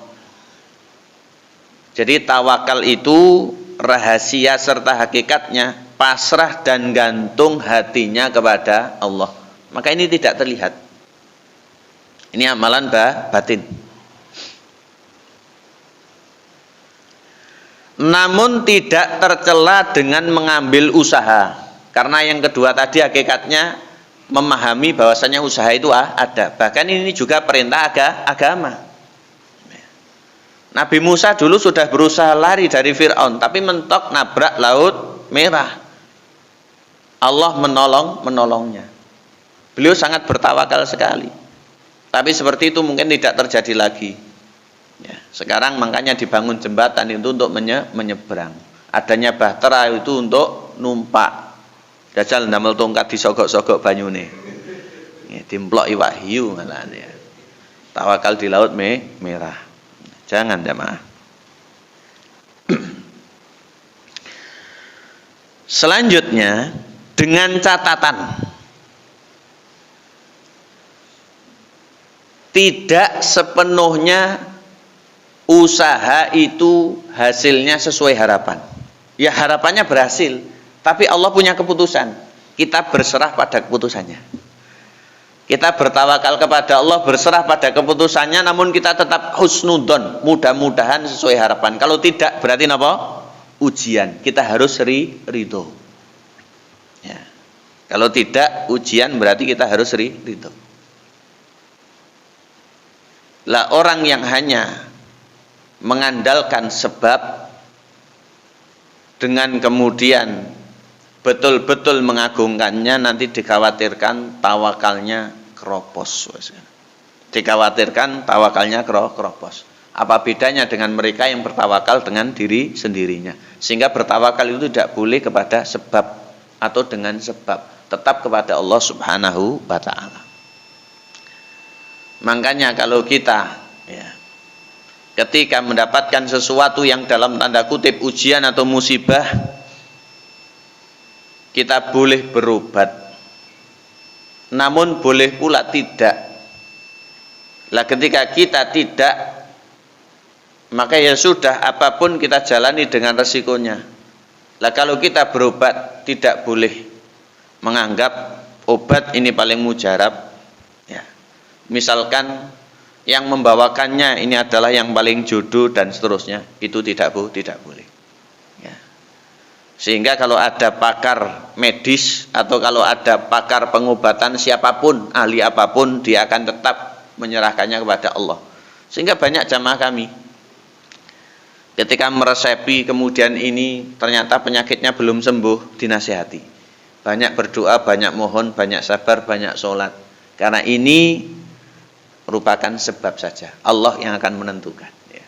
Jadi tawakal itu rahasia serta hakikatnya pasrah dan gantung hatinya kepada Allah. Maka ini tidak terlihat. Ini amalan batin. Namun tidak tercela dengan mengambil usaha. Karena yang kedua tadi hakikatnya memahami bahwasanya usaha itu ada. Bahkan ini juga perintah agama. Nabi Musa dulu sudah berusaha lari dari Fir'aun, tapi mentok nabrak Laut Merah. Allah menolongnya. Beliau sangat bertawakal sekali. Tapi seperti itu mungkin tidak terjadi lagi. Ya, sekarang makanya dibangun jembatan itu untuk menyeberang. Adanya bahtera itu untuk numpak. Jajal ndamel tongkat disogok-sogok banyune. Ya, dimploki wahyu ngalane. Tawakal di Laut Merah. Jangan jemaah. Selanjutnya dengan catatan tidak sepenuhnya usaha itu hasilnya sesuai harapan. Ya harapannya berhasil, tapi Allah punya keputusan. Kita berserah pada keputusannya. Kita bertawakal kepada Allah, berserah pada keputusannya, namun kita tetap husnudon, mudah-mudahan sesuai harapan. Kalau tidak berarti apa? Ujian. Kita harus ridho. Ya. Kalau tidak ujian berarti kita harus ridho. Lah orang yang hanya mengandalkan sebab dengan kemudian betul-betul mengagungkannya, nanti dikhawatirkan tawakalnya keropos. Dikhawatirkan tawakalnya keropos. Apa bedanya dengan mereka yang bertawakal dengan diri sendirinya? Sehingga bertawakal itu tidak boleh kepada sebab atau dengan sebab, tetap kepada Allah Subhanahu wa ta'ala. Makanya kalau kita ketika mendapatkan sesuatu yang dalam tanda kutip ujian atau musibah, kita boleh berobat, namun boleh pula tidak. Lah ketika kita tidak, maka ya sudah, apapun kita jalani dengan resikonya. Lah kalau kita berobat, tidak boleh menganggap obat ini paling mujarab. Ya. Misalkan yang membawakannya ini adalah yang paling jodoh dan seterusnya, itu tidak boleh. Ya. Sehingga kalau ada pakar medis atau kalau ada pakar pengobatan siapapun, ahli apapun, dia akan tetap menyerahkannya kepada Allah. Sehingga banyak jamaah kami ketika meresepi kemudian ini ternyata penyakitnya belum sembuh, dinasihati. Banyak berdoa, banyak mohon, banyak sabar, banyak sholat. Karena ini merupakan sebab saja. Allah yang akan menentukan. Ya.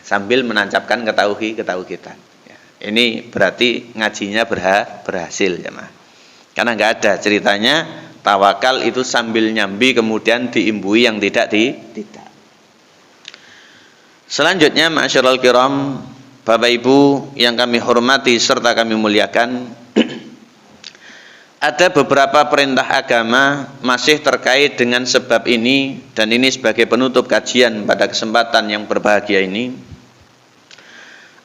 Sambil menancapkan ketauhidan. Ya. Ini berarti ngajinya berhasil ya Mas. Karena nggak ada ceritanya tawakal itu sambil nyambi kemudian diimbui yang tidak. Selanjutnya ma'asyiral kiram, Bapak Ibu yang kami hormati serta kami muliakan, ada beberapa perintah agama masih terkait dengan sebab ini, dan ini sebagai penutup kajian pada kesempatan yang berbahagia ini.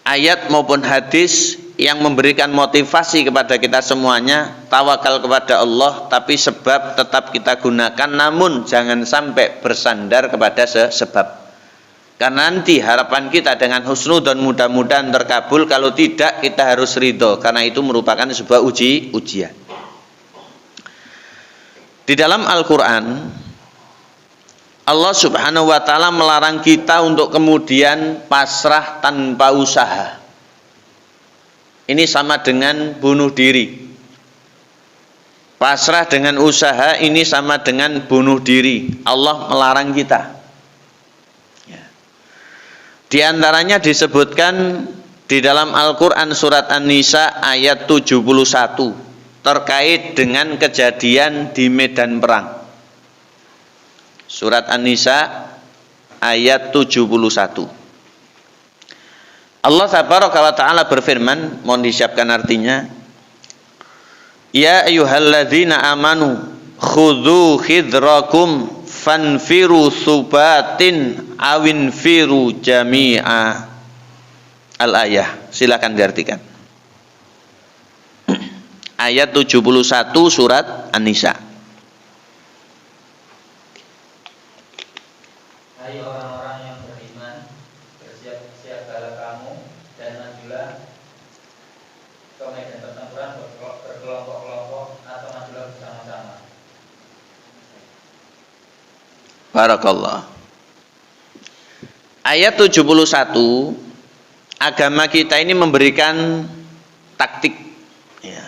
Ayat maupun hadis yang memberikan motivasi kepada kita semuanya tawakal kepada Allah, tapi sebab tetap kita gunakan, namun jangan sampai bersandar kepada sebab. Karena nanti harapan kita dengan husnudzon mudah-mudahan terkabul, kalau tidak kita harus ridho, karena itu merupakan sebuah ujian. Di dalam Al-Quran, Allah Subhanahu wa ta'ala melarang kita untuk kemudian pasrah tanpa usaha. Ini sama dengan bunuh diri. Pasrah dengan usaha ini sama dengan bunuh diri. Allah melarang kita. Di antaranya disebutkan di dalam Al-Quran surat An-Nisa ayat 71 terkait dengan kejadian di medan perang. Surat An-Nisa ayat 71. Allah tabaraka wa ta'ala berfirman, mohon disiapkan artinya. Ya ayyuhalladzina amanu khudhu khidrakum fanfiru subatin awinfiru jami'a. Al-ayah, silakan diartikan. Ayat 71 surat An-Nisa. Hai orang-orang yang beriman, bersiap-siaplah kamu dan majulah ke medan pertempuran berkelompok-kelompok atau majulah bersama-sama. Barakallah. Ayat 71, agama kita ini memberikan taktik ya.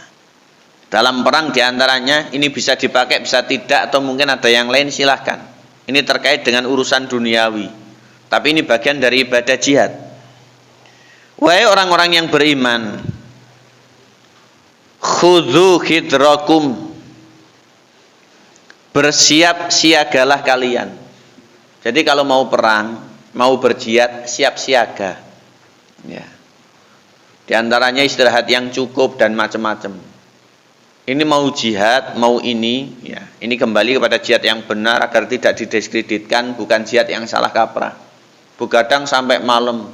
Dalam perang diantaranya ini bisa dipakai, bisa tidak, atau mungkin ada yang lain, silahkan. Ini terkait dengan urusan duniawi, tapi ini bagian dari ibadah jihad. Wahai orang-orang yang beriman, khudhu khidrakum, bersiap siagalah kalian. Jadi kalau mau perang, mau berjihad, siap siaga ya. Di antaranya istirahat yang cukup dan macam-macam. Ini mau jihad, mau ini ya. Ini kembali kepada jihad yang benar agar tidak didiskreditkan, bukan jihad yang salah kaprah. Begadang sampai malam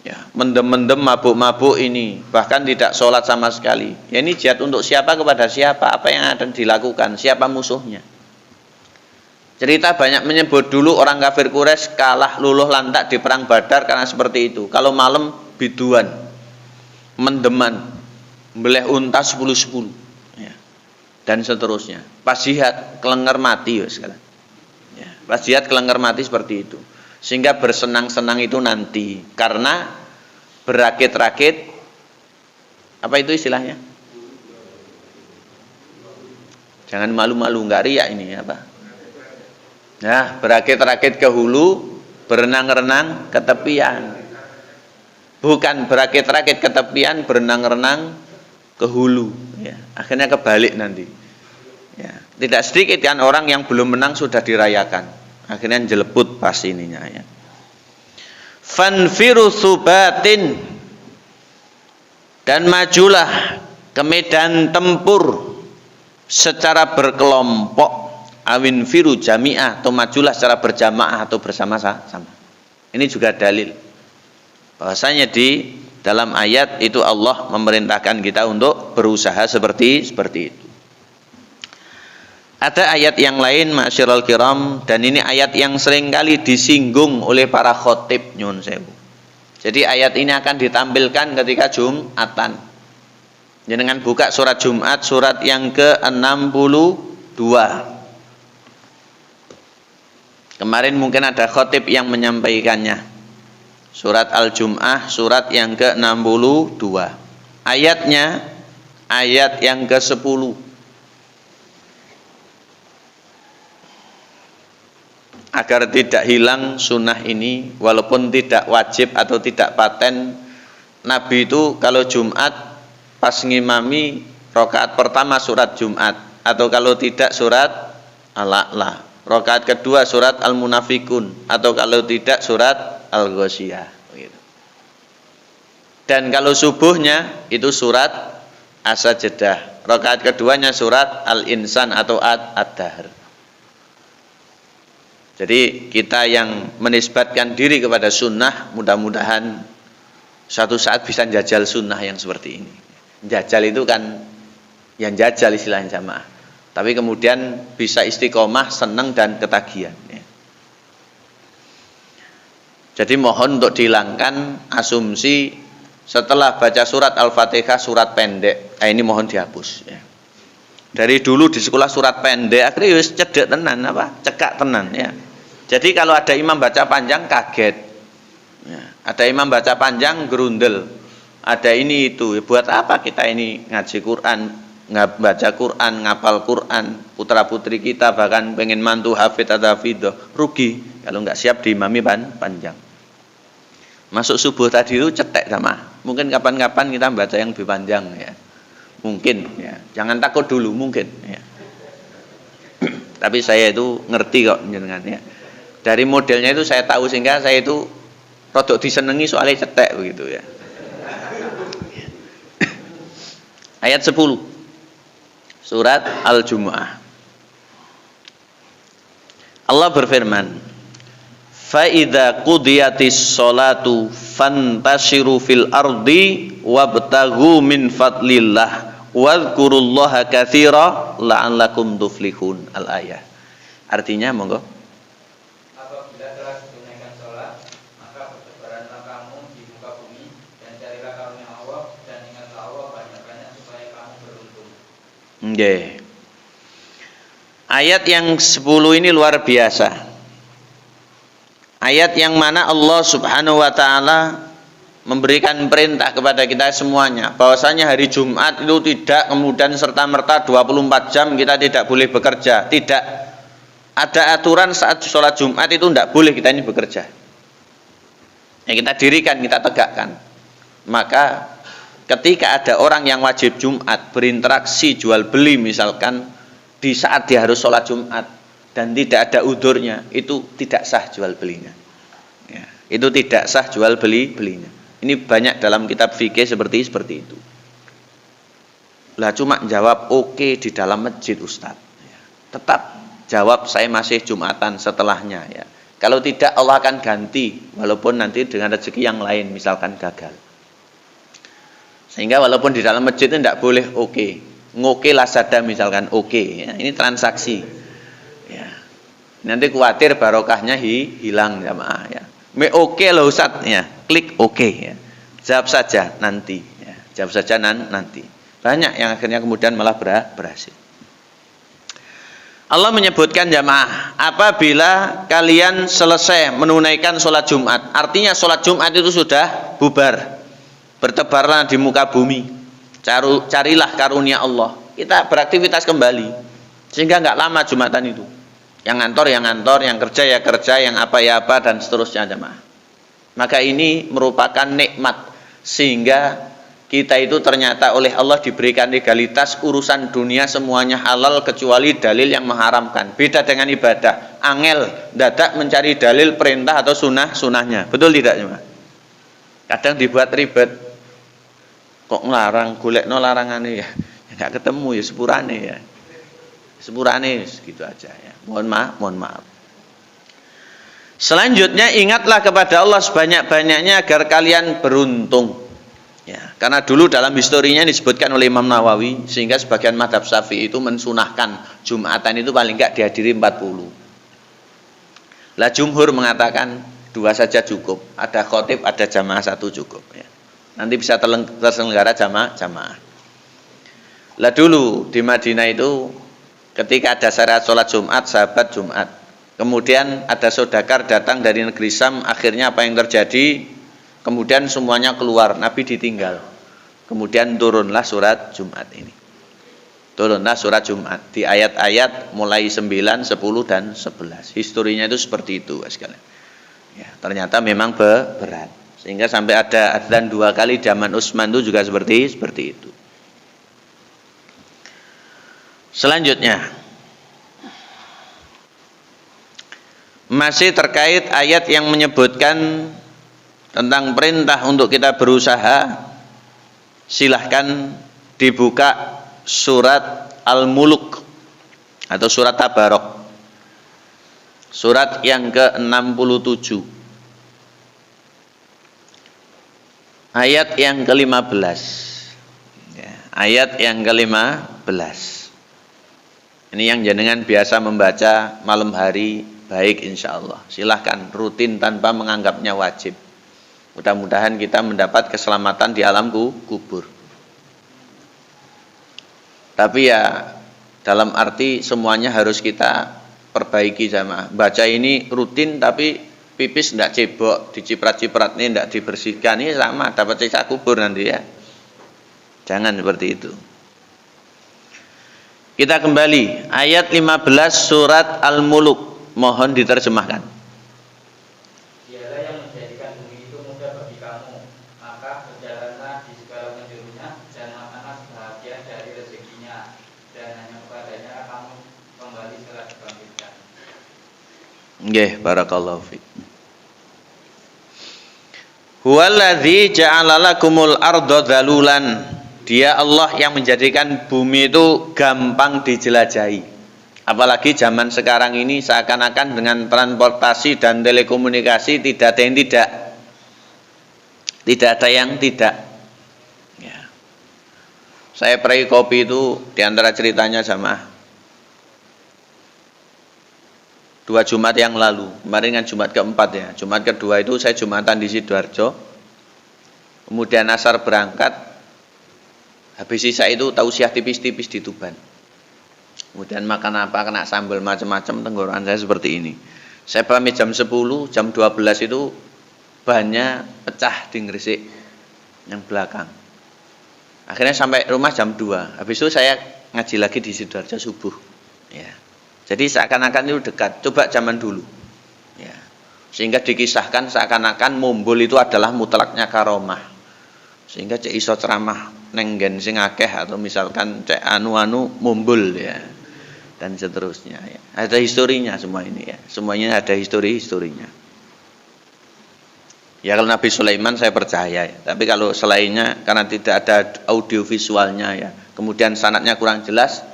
ya, mendem-mendem, mabuk-mabuk ini, bahkan tidak sholat sama sekali. Ya, ini jihad untuk siapa, kepada siapa, apa yang akan dilakukan, siapa musuhnya. Cerita banyak menyebut dulu orang kafir Quraisy kalah luluh lantak di perang Badar karena seperti itu. Kalau malam biduan, mendeman, beleh unta 10-10 dan seterusnya. Pas jihad kelenger mati ya sekarang. Ya, pas jihad kelenger mati seperti itu. Sehingga bersenang-senang itu nanti karena berakit-rakit, apa itu istilahnya? Jangan malu-malu, enggak riak ini apa? Nah, berakit-rakit ke hulu, berenang-renang ke tepian. Bukan berakit-rakit ke tepian, berenang-renang ke hulu ya. Akhirnya kebalik nanti ya. Tidak sedikit kan orang yang belum menang sudah dirayakan, akhirnya jelebut pas ininya ya. Fanfiru subatin, dan majulah ke medan tempur secara berkelompok, awin firu jami'ah, atau majulah secara berjamaah atau bersama-sama. Ini juga dalil bahwasanya di dalam ayat itu Allah memerintahkan kita untuk berusaha seperti itu. Ada ayat yang lain ma'asyiral kiram, dan ini ayat yang sering kali disinggung oleh para khotib nyun sewu. Jadi ayat ini akan ditampilkan ketika Jumatan. Jangan buka surat Jumat, surat yang ke-62. Kemarin mungkin ada khotib yang menyampaikannya. Surat Al-Jum'ah, surat yang ke-62. Ayatnya, ayat yang ke-10. Agar tidak hilang sunnah ini, walaupun tidak wajib atau tidak paten, Nabi itu kalau Jumat pas ngimami rakaat pertama surat Jumat, atau kalau tidak surat Al-A'la. Rakaat kedua surat Al-Munafikun, atau kalau tidak surat Al-Ghasyiyah gitu. Dan kalau subuhnya itu surat As-Sajdah. Rakaat keduanya surat Al-Insan atau Ad-Dahr. Jadi kita yang menisbatkan diri kepada sunnah, mudah-mudahan suatu saat bisa jajal sunnah yang seperti ini. Jajal itu kan yang jajal istilahnya jamaah. Tapi kemudian bisa istiqomah, senang dan ketagihan. Ya. Jadi mohon untuk dihilangkan asumsi setelah baca surat Al-Fatihah surat pendek. Ini mohon dihapus. Ya. Dari dulu di sekolah surat pendek, akhirnya wis cedek tenan apa? Cekak tenan ya. Jadi kalau ada imam baca panjang kaget. Ya. Ada imam baca panjang gerundel. Ada ini itu. Buat apa kita ini ngaji Quran? Baca Quran, ngapal Quran, putra-putri kita bahkan pengen mantu hafid atau hafidah, rugi kalau nggak siap diimami panjang. Masuk subuh tadi itu cetek sama. Mungkin kapan-kapan kita baca yang lebih panjang ya. Mungkin ya. Jangan takut dulu mungkin ya. Tapi saya itu ngerti kok jenengan ya. Dari modelnya itu saya tahu sehingga saya itu rodok disenengi soalnya cetek begitu ya. Ayat 10. Surat Al-Jumu'ah. Allah berfirman, "Fa idza qudiyatis sholatu fantashiru fil ardi wabtaghu min fadlillah wadhkurullaha katsira la'allakum tuflihun." Al-ayah. Artinya monggo. Apabila telah ditunaikan sholat, maka bertebaranlah kamu di muka bumi dan carilah karunia Allah dan ingatlah Allah banyak-banyak supaya kamu beruntung. Nggih. Ayat yang 10 ini luar biasa. Ayat yang mana Allah Subhanahu wa taala memberikan perintah kepada kita semuanya bahwasanya hari Jumat itu tidak kemudian serta-merta 24 jam kita tidak boleh bekerja. Tidak ada aturan saat sholat Jumat itu tidak boleh kita ini bekerja. Yang kita dirikan, kita tegakkan. Maka ketika ada orang yang wajib Jumat berinteraksi jual beli misalkan di saat dia harus sholat Jumat dan tidak ada udurnya, itu tidak sah jual belinya ya, itu tidak sah jual belinya. Ini banyak dalam kitab fikih seperti itu. Lah cuma jawab oke di dalam masjid Ustaz ya. Tetap jawab saya masih Jumatan setelahnya ya. Kalau tidak Allah akan ganti walaupun nanti dengan rezeki yang lain misalkan gagal. Sehingga walaupun di dalam masjid itu tidak boleh oke. Ngoke Lazada misalkan oke ya. Ini transaksi ya. Nanti khawatir barokahnya hilang jamaah ya. Me oke loh Ustaz ya. Klik oke ya. Jawab saja nanti ya. Jawab saja nanti. Banyak yang akhirnya kemudian malah berhasil. Allah menyebutkan jamaah, apabila kalian selesai menunaikan sholat Jumat, artinya sholat Jumat itu sudah bubar. Bertebarlah di muka bumi, carilah karunia Allah. Kita beraktivitas kembali, sehingga nggak lama Jumatan itu. Yang ngantor, yang kerja ya kerja, yang apa ya apa dan seterusnya jemaah. Maka ini merupakan nikmat, sehingga kita itu ternyata oleh Allah diberikan legalitas urusan dunia semuanya halal kecuali dalil yang mengharamkan. Beda dengan ibadah, angel dadak mencari dalil perintah atau sunahnya. Betul tidak jemaah? Kadang dibuat ribet. Kok ngelarang, golekno larangane ya. Enggak ketemu ya sepurane ya. Sepurane gitu aja ya. Mohon maaf. Selanjutnya ingatlah kepada Allah sebanyak-banyaknya agar kalian beruntung. Ya, karena dulu dalam historinya disebutkan oleh Imam Nawawi sehingga sebagian mazhab Syafi'i itu mensunahkan Jumatan itu paling enggak dihadiri 40. Lah jumhur mengatakan 2 saja cukup. Ada khotib, ada jamaah 1 cukup ya. Nanti bisa terselenggara jamaah. Lah dulu di Madinah itu ketika ada syariat sholat Jumat, sahabat Jumat. Kemudian ada saudagar datang dari negeri Syam, akhirnya apa yang terjadi? Kemudian semuanya keluar, Nabi ditinggal. Kemudian turunlah surat Jumat ini. Turunlah surat Jumat di ayat-ayat mulai 9, 10 dan 11. Historinya itu seperti itu sekalian. Ya, ternyata memang berat. Sehingga sampai ada adzan 2 kali zaman Utsman itu juga seperti itu. Selanjutnya masih terkait ayat yang menyebutkan tentang perintah untuk kita berusaha, silahkan dibuka surat Al-Mulk atau surat Tabarok, surat yang ke-67, ayat yang ke-15 ya, ayat yang ke-15. Ini yang jenengan biasa membaca malam hari, baik insyaallah. Silahkan rutin tanpa menganggapnya wajib. Mudah-mudahan kita mendapat keselamatan di alam kubur. Tapi ya dalam arti semuanya harus kita perbaiki jamaah. Baca ini rutin tapi pipis tidak cebok, diciprat-ciprat ini tidak dibersihkan, ini sama dapat siksa kubur nanti ya. Jangan seperti itu. Kita kembali ayat 15 surat Al-Mulk, mohon diterjemahkan. Dialah yang menjadikan bumi itu mudah bagi kamu, maka berjalanlah di segala penjurunya dan makanlah sebahagian dari rezekinya, dan hanya kepadanya kamu kembali setelah dibangkitkan. Nggih, barakallahu fiik. Huwallazi ja'ala lakumul arda dzalulan. Dia Allah yang menjadikan bumi itu gampang dijelajahi. Apalagi zaman sekarang ini seakan-akan dengan transportasi dan telekomunikasi tidak ada yang tidak. Tidak ada yang tidak. Ya. Saya pray kopi itu diantara ceritanya sama 2 Jumat yang lalu. Kemarin kan Jumat keempat ya. Jumat kedua itu saya Jumatan di Sidoarjo. Kemudian asar berangkat. Habis sisa itu tausiah tipis-tipis di Tuban. Kemudian makan apa, kena sambal macam-macam, tenggorokan saya seperti ini. Saya pamit jam 10, jam 12 itu bahannya pecah di Gresik yang belakang. Akhirnya sampai rumah jam 2. Habis itu saya ngaji lagi di Sidoarjo subuh. Ya. Jadi seakan-akan itu dekat. Coba zaman dulu. Ya. Sehingga dikisahkan seakan-akan mumbul itu adalah mutlaknya karomah. Sehingga cek iso ceramah nenggen sing akeh atau misalkan cek anu mumbul ya. Dan seterusnya ya. Ada historinya semua ini ya. Semuanya ada historinya. Ya kalau Nabi Sulaiman saya percaya ya. Tapi kalau selainnya karena tidak ada audio visualnya ya. Kemudian sanadnya kurang jelas,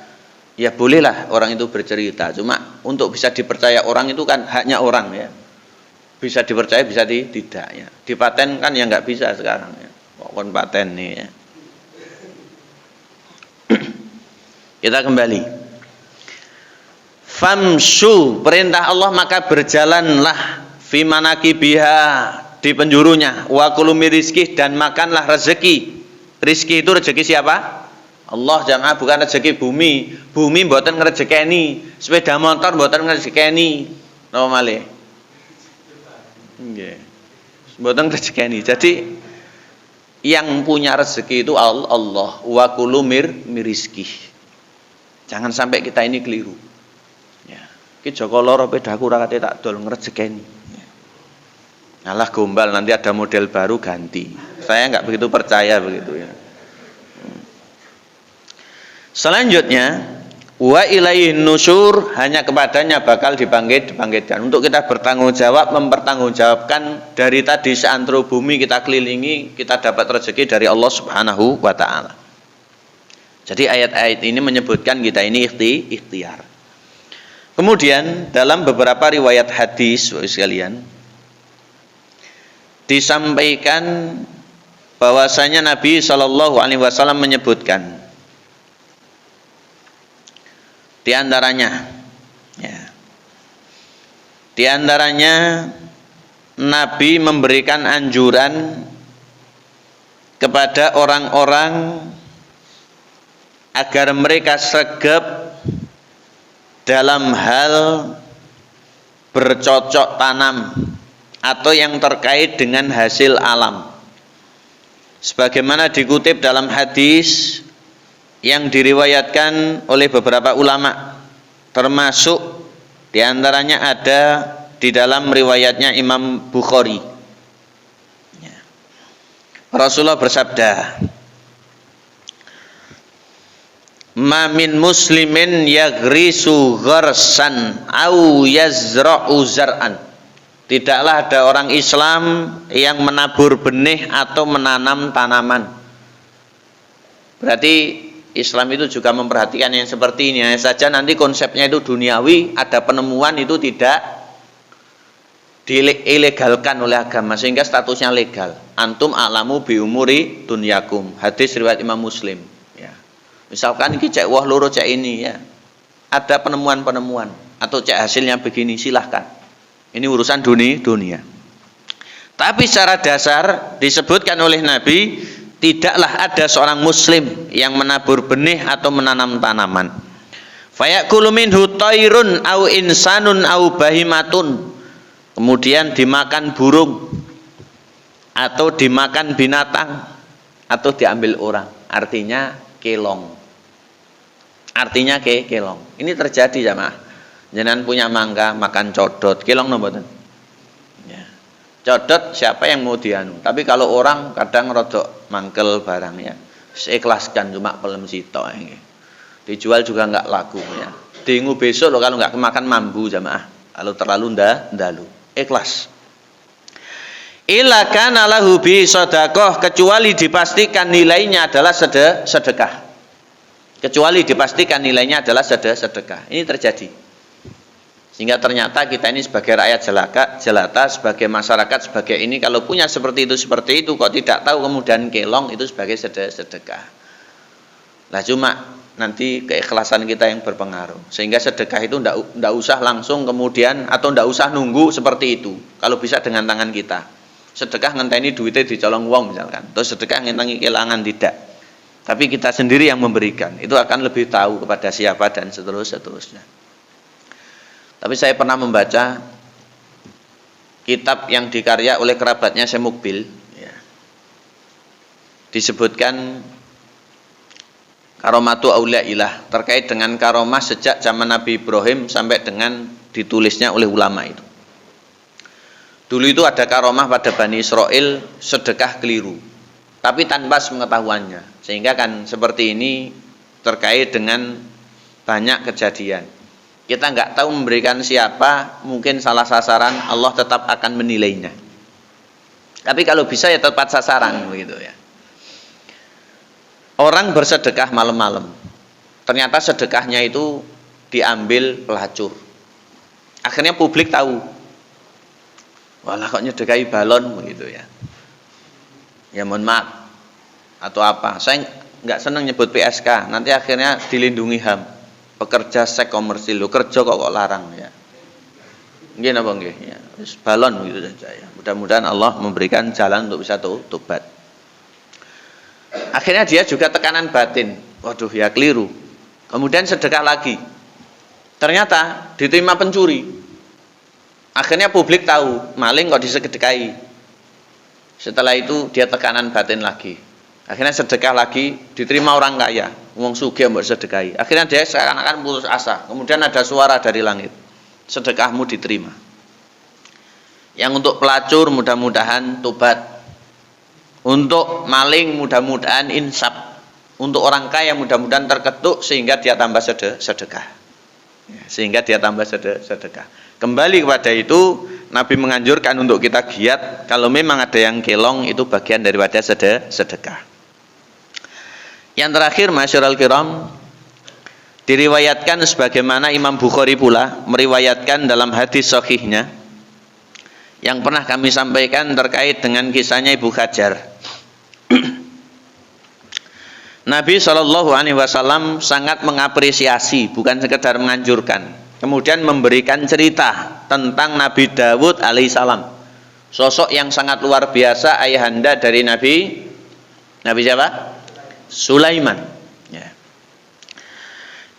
ya bolehlah orang itu bercerita. Cuma untuk bisa dipercaya orang itu kan haknya orang ya. Bisa dipercaya bisa tidak ya. Dipaten kan ya nggak bisa sekarang ya. Pokoknya paten nih ya. Kita kembali. Famshu, perintah Allah maka berjalanlah fi manakibiha, di penjurunya, wa kulumi rizki, dan makanlah rezeki. Rizki itu rezeki siapa? Allah, jangan bukan rezeki bumi. Bumi mboten ngrejekeni, sepeda motor mboten ngrejekeni. Napa malih? Nggih. Mboten ngrejekeni. Jadi yang punya rezeki itu Allah, wa kulumir mirizki. Jangan sampai kita ini keliru. Ya. Ki Joko loro pedaku ora kate tak dol ngrejekeni. Ya. Alah gombal nanti ada model baru ganti. Saya enggak begitu percaya begitu ya. Selanjutnya wa ilaihin nusyur, hanya kepadanya bakal dibangkitkan. Untuk kita bertanggung jawab, mempertanggungjawabkan dari tadi seantero bumi kita kelilingi, kita dapat rezeki dari Allah Subhanahu wa taala. Jadi ayat-ayat ini menyebutkan kita ini ikhtiar. Kemudian dalam beberapa riwayat hadis sekalian disampaikan bahwasanya Nabi sallallahu alaihi wasallam menyebutkan di antaranya Nabi memberikan anjuran kepada orang-orang agar mereka sregep dalam hal bercocok tanam atau yang terkait dengan hasil alam. Sebagaimana dikutip dalam hadis yang diriwayatkan oleh beberapa ulama, termasuk diantaranya ada di dalam riwayatnya Imam Bukhari. Ya. Rasulullah bersabda, "Ma min muslimin yagrisu gharsan au yazra'u zar'an." Tidaklah ada orang Islam yang menabur benih atau menanam tanaman. Berarti Islam itu juga memperhatikan yang seperti ini. Hanya saja nanti konsepnya itu duniawi, ada penemuan itu tidak diilegalkan oleh agama sehingga statusnya legal. Antum a'lamu bi umuri dunyakum. Hadis riwayat Imam Muslim. Ya. Misalkan iki cek wah loro cek ini ya. Ada penemuan-penemuan atau cek hasilnya begini, silahkan. Ini urusan dunia. Tapi secara dasar disebutkan oleh Nabi, tidaklah ada seorang muslim yang menabur benih atau menanam tanaman. Fayakulu minhu tairun au insanun au bahimatun. Kemudian dimakan burung atau dimakan binatang atau diambil orang. Artinya kelong. Artinya kelong. Ini terjadi jamaah. Jenengan punya mangga makan codot, kelong no mboten? Ya. Codot siapa yang mau dianu? Tapi kalau orang kadang rodok mangkel barang ya. Seikhlaskan cuma pelem sitok ya. Dijual juga enggak laku ya. Dingu besok lo kalau enggak kemakan mambu jamaah. Kalau terlalu ndalu. Ikhlas. Illa kana lahu bi sedekah, kecuali dipastikan nilainya adalah sedekah. Kecuali dipastikan nilainya adalah sedekah. Ini terjadi. Sehingga ternyata kita ini sebagai rakyat jelata, sebagai masyarakat, sebagai ini kalau punya seperti itu kok tidak tahu kemudian kelong itu sebagai sedekah. Lah cuma nanti keikhlasan kita yang berpengaruh. Sehingga sedekah itu ndak usah langsung kemudian atau ndak usah nunggu seperti itu. Kalau bisa dengan tangan kita. Sedekah ngenteni duitnya dicolong wong misalkan. Terus sedekah ngenteni kelangan tidak. Tapi kita sendiri yang memberikan. Itu akan lebih tahu kepada siapa dan seterusnya. Tapi saya pernah membaca kitab yang dikarya oleh kerabatnya Syekh Mukbil ya. Disebutkan karomatu auliyaillah terkait dengan karomah sejak zaman Nabi Ibrahim sampai dengan ditulisnya oleh ulama itu. Dulu itu ada karomah pada Bani Israel sedekah keliru, tapi tanpa sepengetahuannya. Sehingga kan seperti ini terkait dengan banyak kejadian. Kita nggak tahu memberikan siapa, mungkin salah sasaran, Allah tetap akan menilainya. Tapi kalau bisa ya tepat sasaran begitu ya. Orang bersedekah malam-malam. Ternyata sedekahnya itu diambil pelacur. Akhirnya publik tahu. Walah kok nyedekahi balon begitu ya. Ya mohon maaf. Atau apa? Saya nggak senang nyebut PSK. Nanti akhirnya dilindungi HAM. Pekerja seks komersil, kerja kok larang ya. Nggih napa nggih ya. Wis balon begitu saja ya. Mudah-mudahan Allah memberikan jalan untuk bisa tobat. Akhirnya dia juga tekanan batin. Waduh ya keliru. Kemudian sedekah lagi. Ternyata diterima pencuri. Akhirnya publik tahu, maling kok disedekahi. Setelah itu dia tekanan batin lagi. Akhirnya sedekah lagi, diterima orang kaya. Wong sugih mbok sedekahi. Akhirnya dia seakan-akan putus asa. Kemudian ada suara dari langit. Sedekahmu diterima. Yang untuk pelacur mudah-mudahan tobat. Untuk maling mudah-mudahan insaf. Untuk orang kaya mudah-mudahan terketuk sehingga dia tambah sedekah. Sehingga dia tambah sedekah. Kembali kepada itu, Nabi menganjurkan untuk kita giat. Kalau memang ada yang kelong, itu bagian daripada sedekah. Yang terakhir, masyarul kiram, diriwayatkan sebagaimana Imam Bukhari pula meriwayatkan dalam hadis sahihnya yang pernah kami sampaikan terkait dengan kisahnya Ibu Hajar. Nabi SAW sangat mengapresiasi, bukan sekedar menganjurkan. Kemudian memberikan cerita tentang Nabi Dawud alaihissalam, sosok yang sangat luar biasa, ayahanda dari Nabi siapa? Sulaiman ya.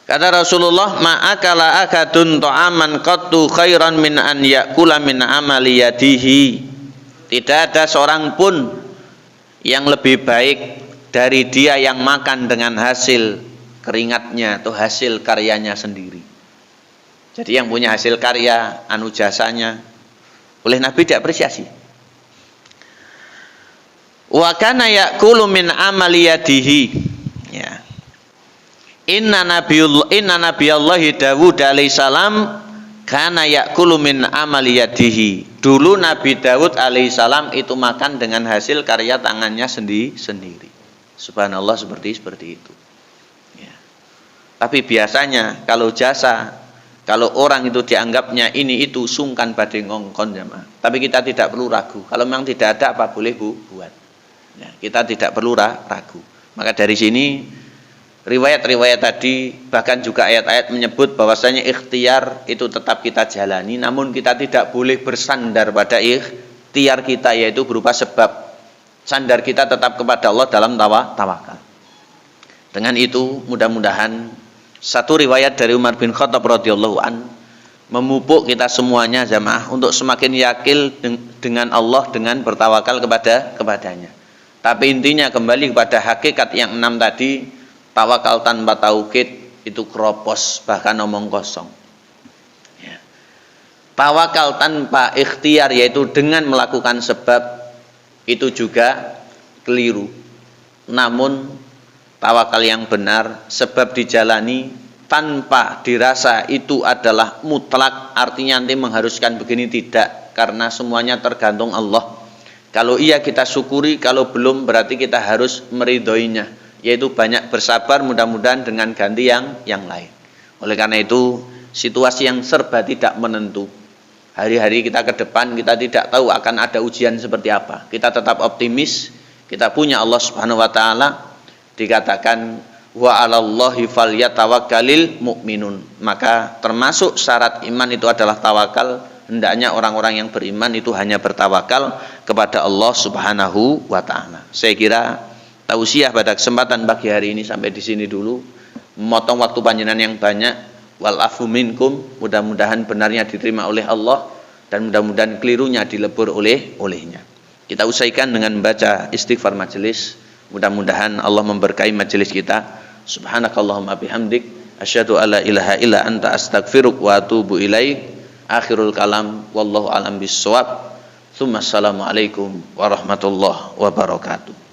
Kata Rasulullah, ma'akala akadun ta'aman qattu khairan min an ya'kula min amali yadihi. Tidak ada seorang pun yang lebih baik dari dia yang makan dengan hasil keringatnya atau hasil karyanya sendiri. Jadi yang punya hasil karya, anu jasanya, oleh Nabi diapresiasi. Wa kana ya'kulu min amali yadihi. Ya. Inna nabiyallahi Dawud alaihissalam kana ya'kulu min amali yadihi. Dulu Nabi Dawud alaihissalam itu makan dengan hasil karya tangannya sendiri. Subhanallah, seperti itu. Ya. Tapi biasanya kalau jasa, kalau orang itu dianggapnya ini itu sungkan badhe ngongkon jamaah. Tapi kita tidak perlu ragu. Kalau memang tidak ada apa boleh buat. Ya, kita tidak perlu ragu. Maka dari sini riwayat-riwayat tadi bahkan juga ayat-ayat menyebut bahwasanya ikhtiar itu tetap kita jalani, namun kita tidak boleh bersandar pada ikhtiar kita, yaitu berupa sebab. Sandar kita tetap kepada Allah dalam tawakal. Dengan itu mudah-mudahan satu riwayat dari Umar bin Khattab radhiyallahu an memupuk kita semuanya jamaah untuk semakin yakin dengan Allah dengan bertawakal kepadanya. Tapi intinya kembali kepada hakikat yang 6 tadi, tawakal tanpa tauhid itu keropos, bahkan omong kosong. Ya. Tawakal tanpa ikhtiar, yaitu dengan melakukan sebab, itu juga keliru. Namun tawakal yang benar, sebab dijalani tanpa dirasa itu adalah mutlak, artinya nanti mengharuskan begini, tidak, karena semuanya tergantung Allah. Kalau iya kita syukuri, kalau belum berarti kita harus meridhoinya, yaitu banyak bersabar, mudah-mudahan dengan ganti yang lain. Oleh karena itu situasi yang serba tidak menentu, hari-hari kita ke depan kita tidak tahu akan ada ujian seperti apa. Kita tetap optimis, kita punya Allah Subhanahu wa taala. Dikatakan wa 'alallahi falyatawakkalul mu'minun. Maka termasuk syarat iman itu adalah tawakal. Hendaknya orang-orang yang beriman itu hanya bertawakal kepada Allah Subhanahu wa taala. Saya kira tausiah pada kesempatan pagi hari ini sampai di sini dulu. Memotong waktu panjenengan yang banyak. Wal afu minkum, mudah-mudahan benarnya diterima oleh Allah dan mudah-mudahan kelirunya dilebur olehnya. Kita usaikan dengan membaca istighfar majelis. Mudah-mudahan Allah memberkahi majelis kita. Subhanakallahumma bihamdik asyhadu alla ilaha illa anta astaghfiruka wa atubu ilaik. Akhirul kalam wallahu alam bissawab. Tsumma assalamu alaikum warahmatullahi wabarakatuh.